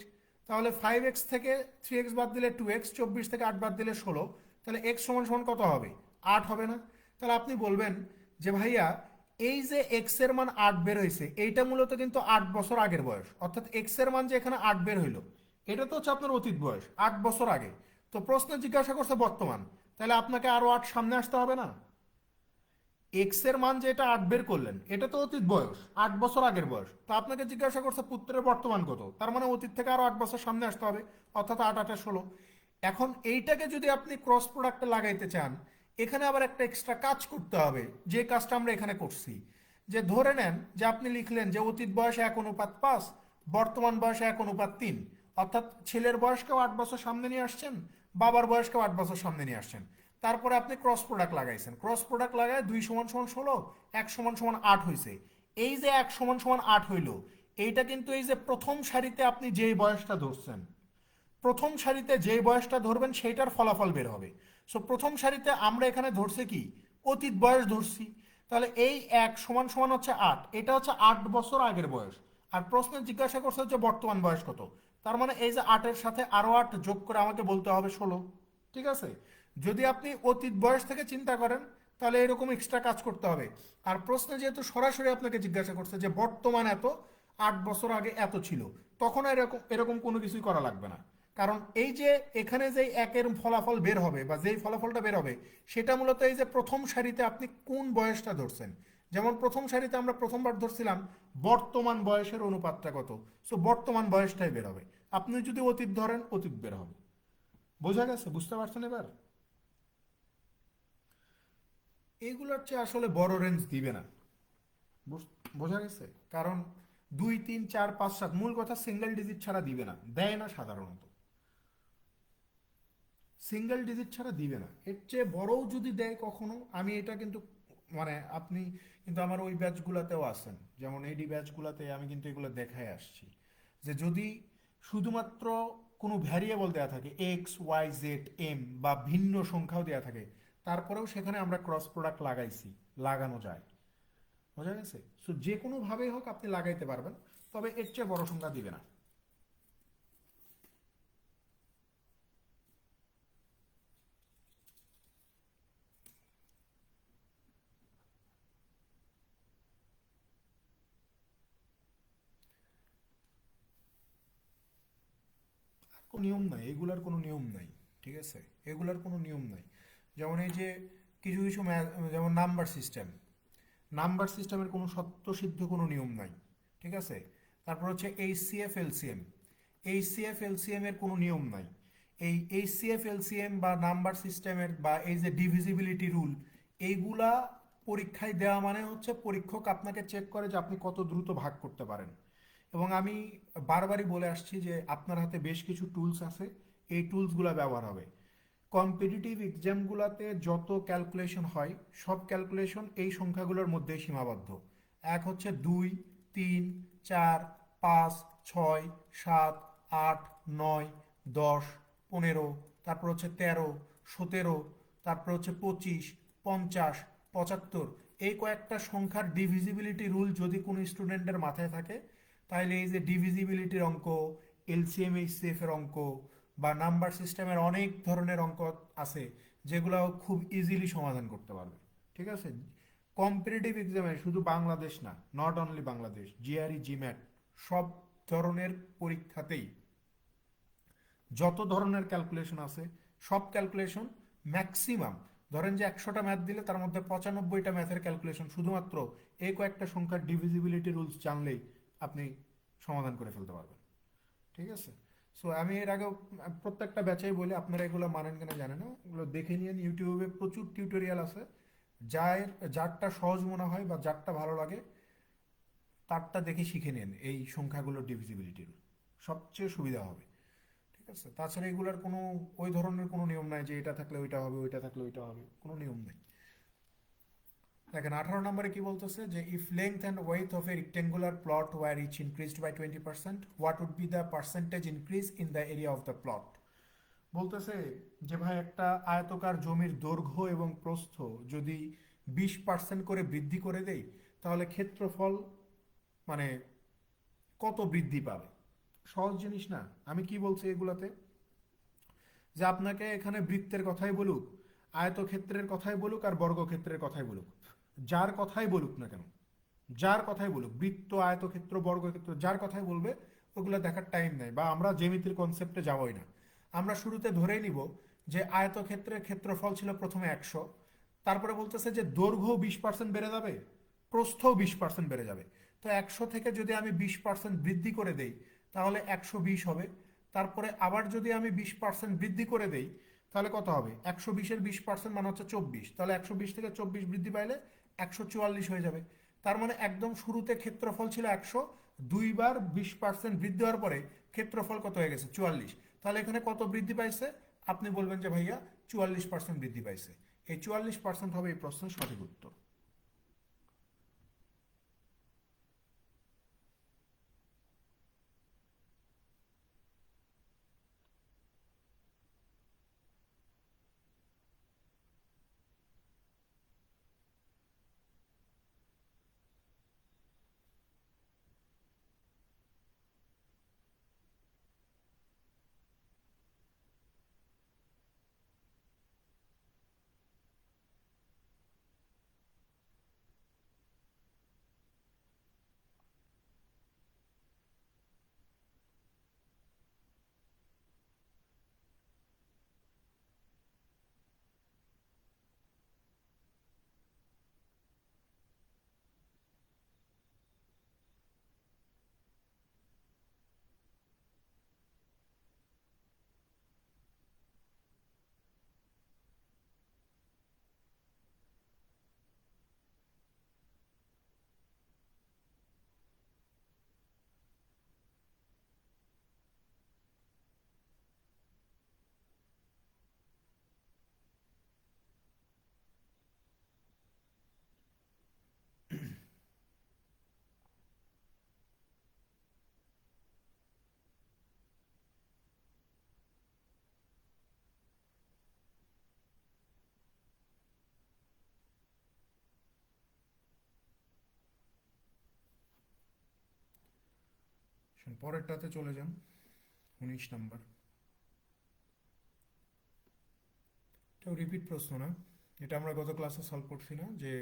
তাহলে 5x থেকে 3x বাদ দিলে 2x, 24 থেকে 8 বাদ দিলে 16, তাহলে x সমান সমান কত হবে? 8 হবে না? তাহলে আপনি বলবেন যে ভাইয়া এই যে x এর মান 8 বের হয়েছে, এইটা মূলত কিন্তু 8 বছর আগের বয়স, অর্থাৎ x এর মান যে এখানে 8 বের হইলো, এটা তো হচ্ছে আপনার অতীত বয়স 8 বছর আগে। তো প্রশ্ন জিজ্ঞাসা করছে বর্তমান, তাহলে আপনাকে আরো 8 সামনে আসতে হবে না? এক্স এর মান যেটা 8 বের করলেন, এটা তো অতীত বয়স, 8 বছর আগের বয়স। তো আপনাকে জিজ্ঞাসা করছে পুত্রের বর্তমান কত, তার মানে অতীত থেকে আরো 8 বছর সামনে আসতে হবে, অর্থাৎ 8 8 16। এখন এইটাকে যদি আপনি ক্রস প্রোডাক্টে লাগাইতে চান, এখানে আবার একটা এক্সট্রা কাজ করতে হবে, যে কাজটা আমরা এখানে করছি। যে ধরে নেন যে আপনি লিখলেন যে অতীত বয়সে 1:5, বর্তমান বয়সে 1:3, অর্থাৎ ছেলের বয়সকেও 8 বছর সামনে নিয়ে আসছেন, বাবার বয়সকেও 8 বছর সামনে নিয়ে আসছেন। তারপরে আপনি ক্রস প্রোডাক্ট লাগাইছেন, ক্রস প্রোডাক্ট লাগায় 2 সমান সমান 16, 1 সমান সমান 8 হয়েছে। এই যে 1 সমান সমান 8 হইল, এইটা কিন্তু এই যে প্রথম সারিতে আপনি যেই বয়সটা ধরছেন, প্রথম সারিতে যেই বয়সটা ধরবেন সেইটার ফলাফল বের হবে। সো প্রথম সারিতে আমরা এখানে ধরছি কি? অতীত বয়স ধরছি। তাহলে এই 1 সমান সমান হচ্ছে 8, এটা হচ্ছে 8 বছর আগের বয়স। আর প্রশ্নে জিজ্ঞাসা করছে হচ্ছে বর্তমান বয়স কত, তার মানে এই যে 8 এর সাথে আরো 8 যোগ করে আমাকে বলতে হবে 16। ঠিক আছে। যদি আপনি অতীত বয়স থেকে চিন্তা করেন, তাহলে এরকম এক্সট্রা কাজ করতে হবে। আর প্রশ্নে যেহেতু সরাসরি আপনাকে জিজ্ঞাসা করছে যে বর্তমান এত, 8 বছর আগে এত ছিল, তখন এরকম এরকম কোনো কিছুই করা লাগবে না। কারণ এই যে এখানে যে একের ফলাফল বের হবে বা যেই ফলাফলটা বের হবে, সেটা মূলত এই যে প্রথম সারিতে আপনি কোন বয়সটা ধরছেন। যেমন প্রথম সারিতে আমরা প্রথমবার ধরছিলাম বর্তমান বয়সের অনুপাতটা কত, সো বর্তমান বয়সটাই বের হবে। আপনি যদি অতীত ধরেন, অতীত বের হবে। বোঝা গেছে? বুঝতে পারছেন এবার? এইগুলোর চেয়ে আসলে বড় রেঞ্জ দিবে না। বোঝা গেছে? কারণ 2 3 4 5 7, মূল কথা সিঙ্গেল ডিজিট ছাড়া দিবে না, দেয় না সাধারণত। সিঙ্গেল ডিজিট ছাড়া দিবে না। এর চেয়ে বড়ও যদি দেয় কখনো, আমি এটা কিন্তু, মানে আপনি কিন্তু আমার ওই ব্যাচগুলোতেও আছেন, যেমন এডি ব্যাচগুলোতে আমি কিন্তু এগুলো দেখাই আসছি, যে যদি শুধুমাত্র কোনো ভ্যারিয়েবল দেওয়া থাকে এক্স ওয়াই জেড এম, বা ভিন্ন সংখ্যাও দেওয়া থাকে, তারপরেও সেখানে আমরা ক্রস প্রোডাক্ট লাগাইছি, লাগানো যায়। বোঝা গেছে? সো যে কোনোভাবেই হোক আপনি লাগাইতে পারবেন, তবে এর চেয়ে বড় সংখ্যা দিবে না। কোনো নিয়ম নাই, এগুলার কোনো নিয়ম নাই। ঠিক আছে। এগুলার কোনো নিয়ম নাই। যেমন এই যে কিছু কিছু যেমন নাম্বার সিস্টেম, নাম্বার সিস্টেমের কোনো সত্যসিদ্ধ কোনো নিয়ম নাই। ঠিক আছে। তারপর হচ্ছে এইচসিএফ এলসিএম, এইচসিএফ এলসিএম এর কোনো নিয়ম নাই। এই এইচসিএফ এলসিএম বা নাম্বার সিস্টেমের বা এই যে ডিভিজিবিলিটি রুল, এইগুলা পরীক্ষায় দেওয়া মানে হচ্ছে পরীক্ষক আপনাকে চেক করে যে আপনি কত দ্রুত ভাগ করতে পারেন। এবং আমি বারবারই বলে আসছি যে আপনার হাতে বেশ কিছু টুলস আছে, এই টুলসগুলো ব্যবহার হবে। কম্পিটিটিভ এক্সামগুলোতে যত ক্যালকুলেশন হয়, সব ক্যালকুলেশন এই সংখ্যাগুলোর মধ্যেই সীমাবদ্ধ। এক হচ্ছে 2 3 4 5 6 7 8 9 10 15, তারপর হচ্ছে 13 17, তারপর হচ্ছে 25 50 75। এই কয়েকটা সংখ্যার ডিভিজিবিলিটি রুল যদি কোনো স্টুডেন্টের মাথায় থাকে, তাহলে এই যে ডিভিজিবিলিটির অঙ্ক, এলসিএম এইচসিএফ এর অঙ্ক, বা নাম্বার সিস্টেমের অনেক ধরনের অঙ্ক আছে যেগুলো খুব ইজিলি সমাধান করতে পারবে। ঠিক আছে, কম্পিটিটিভ এক্সামে শুধু বাংলাদেশ না, not only Bangladesh, GRE GMAT সব ধরনের পরীক্ষাতেই যত ধরনের ক্যালকুলেশন আছে সব ক্যালকুলেশন ম্যাক্সিমাম, ধরেন যে 100টা ম্যাথ দিলে তার মধ্যে 95টা ম্যাথের ক্যালকুলেশন শুধুমাত্র এই কয়েকটা সংখ্যার ডিভিজিবিলিটি রুলস জানলেই আপনি সমাধান করে ফেলতে পারবেন। ঠিক আছে, সো আমি এর আগে প্রত্যেকটা ব্যাচেই বলি, আপনারা এগুলো মানেন কিনা জানেন না, এগুলো দেখে নিন, ইউটিউবে প্রচুর টিউটোরিয়াল আছে, যার যারটা সহজ মনে হয় বা যারটা ভালো লাগে তারটা দেখে শিখে নেন এই সংখ্যাগুলোর ডিভিজিবিলিটির, সবচেয়ে সুবিধা হবে। ঠিক আছে, তাছাড়া এগুলোর কোনো ওই ধরনের কোনো নিয়ম নাই যে এটা থাকলে ওইটা হবে, ওইটা থাকলে ওইটা হবে, কোনো নিয়ম নেই। দেখেন 18 নম্বরে কি বলতেছে যে if length and width of a rectangular plot were each increased by 20%, what would be the percentage increase in the area of the plot. বলতেছে যে ভাই একটা আয়তকার জমির দৈর্ঘ্য এবং প্রস্থ যদি 20% করে বৃদ্ধি করে দেই তাহলে ক্ষেত্রফল মানে কত বৃদ্ধি পাবে। সহজ জিনিস না, আমি কি বলছি এগুলাতে, যে আপনাকে এখানে বৃত্তের কথাই বলুক, আয়তক্ষেত্রের কথাই বলুক আর বর্গক্ষেত্রের কথাই বলুক, যার কথাই বলুক না কেন, যার কথাই বলুক, বৃত্ত আয়তক্ষেত্র বর্গক্ষেত্র যার কথাই বলবে, ওগুলো দেখার টাইম নেই বা আমরা জ্যামিতির কনসেপ্টে যাবোই না। আমরা শুরুতে ধরেই নিব যে আয়তক্ষেত্রের ক্ষেত্রফল ছিল প্রথমে 100, তারপরে বলতেছে যে দৈর্ঘ্য 20% বেড়ে যাবে, প্রস্থও 20% বেড়ে যাবে। তো 100 থেকে যদি আমি 20% বৃদ্ধি করে দেই তাহলে 120 হবে। তারপরে আবার যদি আমি 20% বৃদ্ধি করে দেই তাহলে কত হবে, 120-এর 20% মানে হচ্ছে 24, তাহলে 120 থেকে 24 বৃদ্ধি পাইলে 144 হয়ে যাবে। তার মানে একদম শুরুতে ক্ষেত্রফল ছিল 100, দুইবার 20% বৃদ্ধি হওয়ার পরে ক্ষেত্রফল কত হয়ে গেছে, 44। তাহলে এখানে কত বৃদ্ধি পাইছে, আপনি বলবেন যে ভাইয়া 44% বৃদ্ধি পাইছে। এই 44% হবে এই প্রশ্নের সঠিক উত্তর। পরেরটাতে চলে যান, 19 নম্বর। এটাও রিপিট প্রশ্ন না, এটা আমরা গত ক্লাসে সলভ করছি না, যে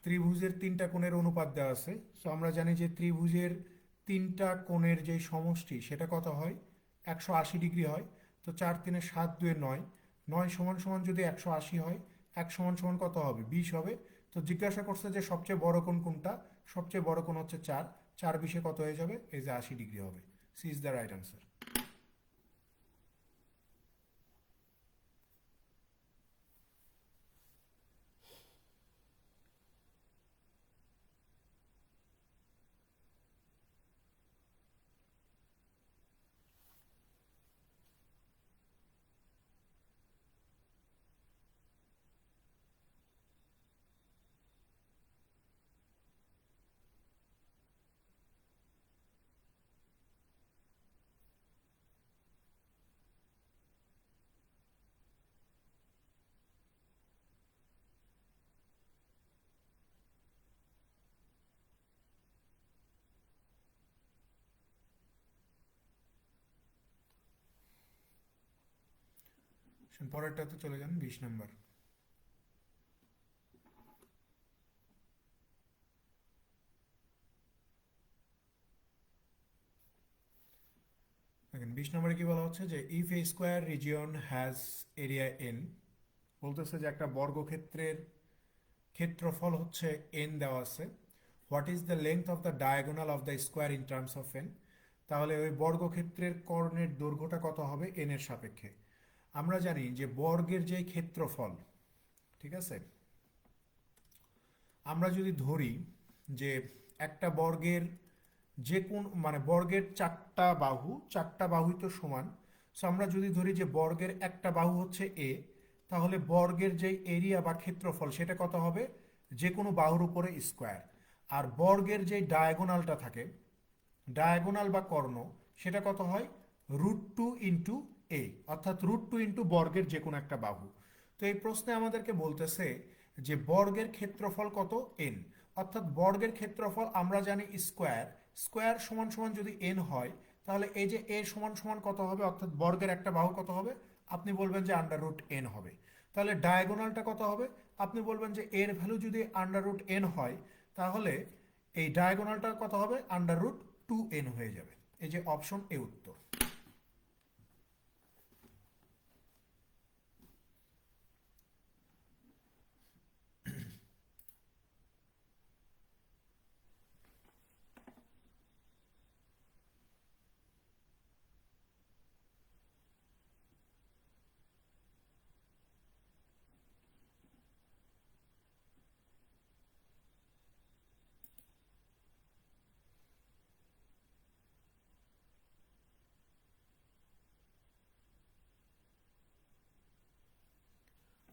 ত্রিভুজের তিনটা কোণের অনুপাত দেওয়া আছে। সো আমরা জানি যে ত্রিভুজের তিনটা কোণের যে সমষ্টি সেটা কত হয়, 180 ডিগ্রি হয়। তো 4 3 7 2 9, 9 সমান সমান যদি 180 হয়, 1 সমান সমান কত হবে, 20 হবে। তো জিজ্ঞাসা করছে যে সবচেয়ে বড় কোণ কোনটা, সবচেয়ে বড় কোণ হচ্ছে 4, 4 20 কত হয়ে যাবে, এই যে 80 ডিগ্রি হবে। C is the right answer. পরেরটাতে চলে যান 20 নাম্বার। দেখেন 20 নম্বরে কি বলা হচ্ছে যে if A square region has area N, বলতেছে যে একটা বর্গক্ষেত্রের ক্ষেত্রফল হচ্ছে এন দেওয়া আছে, what is the length of the diagonal of the square in terms of N, তাহলে ওই বর্গক্ষেত্রের কর্ণের দৈর্ঘ্যটা কত হবে এন এর সাপেক্ষে। আমরা জানি যে বর্গের যে ক্ষেত্রফল, ঠিক আছে, আমরা যদি ধরি যে একটা বর্গের যে কোন মানে বর্গের চারটা বাহুই তো সমান। সো আমরা যদি ধরি যে বর্গের একটা বাহু হচ্ছে এ, তাহলে বর্গের যে এরিয়া বা ক্ষেত্রফল সেটা কত হবে, যে কোনো বাহুর উপরে স্কোয়ার। আর বর্গের যে ডায়াগোনালটা থাকে, ডায়াগোনাল বা কর্ণ, সেটা কত হয়, √2 × a, অর্থাৎ √2 বর্গের যে কোনো একটা বাহু। তো এই প্রশ্নে আমাদেরকে বলতেছে যে বর্গের ক্ষেত্রফল কত, এন, অর্থাৎ বর্গের ক্ষেত্রফল আমরা জানি স্কোয়ার, স্কোয়ার সমান সমান যদি এন হয়, তাহলে এই যে এ সমান সমান কত হবে, অর্থাৎ বর্গের একটা বাহু কত হবে, আপনি বলবেন যে √n হবে। তাহলে ডায়াগোনালটা কত হবে, আপনি বলবেন যে এর ভ্যালু যদি √n হয়, তাহলে এই ডায়াগোনালটা কত হবে, √2n হয়ে যাবে। এই যে অপশন এ উত্তর।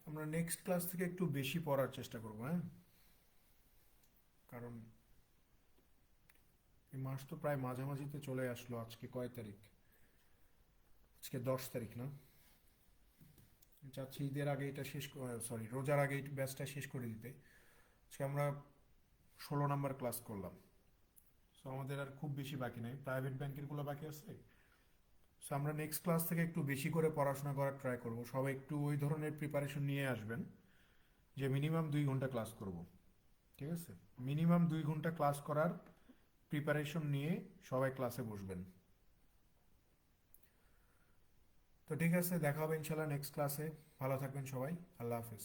আমরা নেক্সট ক্লাস থেকে একটু বেশি পড়ার চেষ্টা করবো, হ্যাঁ, কারণ এই মাস তো প্রায় মাঝামাঝিতে চলে আসলো। আজকে কয় তারিখ, আজকে 10 তারিখ না? চাচ্ছি ঈদের আগে এটা শেষ, সরি রোজার আগে এই ব্যাচটা শেষ করে দিতে। আজকে আমরা 16 নাম্বার ক্লাস করলাম। সো আমাদের আর খুব বেশি বাকি নাই, প্রাইভেট ব্যাংকেরগুলো বাকি আছে। সো আমরা নেক্সট ক্লাস থেকে একটু বেশি করে পড়াশোনা করার ট্রাই করব। সবাই একটু ওই ধরনের প্রিপারেশন নিয়ে আসবেন যে মিনিমাম 2 ঘন্টা ক্লাস করব, ঠিক আছে? মিনিমাম 2 ঘন্টা ক্লাস করার প্রিপারেশন নিয়ে সবাই ক্লাসে বসবেন। তো ঠিক আছে, দেখা হবে ইনশাল্লাহ নেক্সট ক্লাসে। ভালো থাকবেন সবাই, আল্লাহ হাফেজ।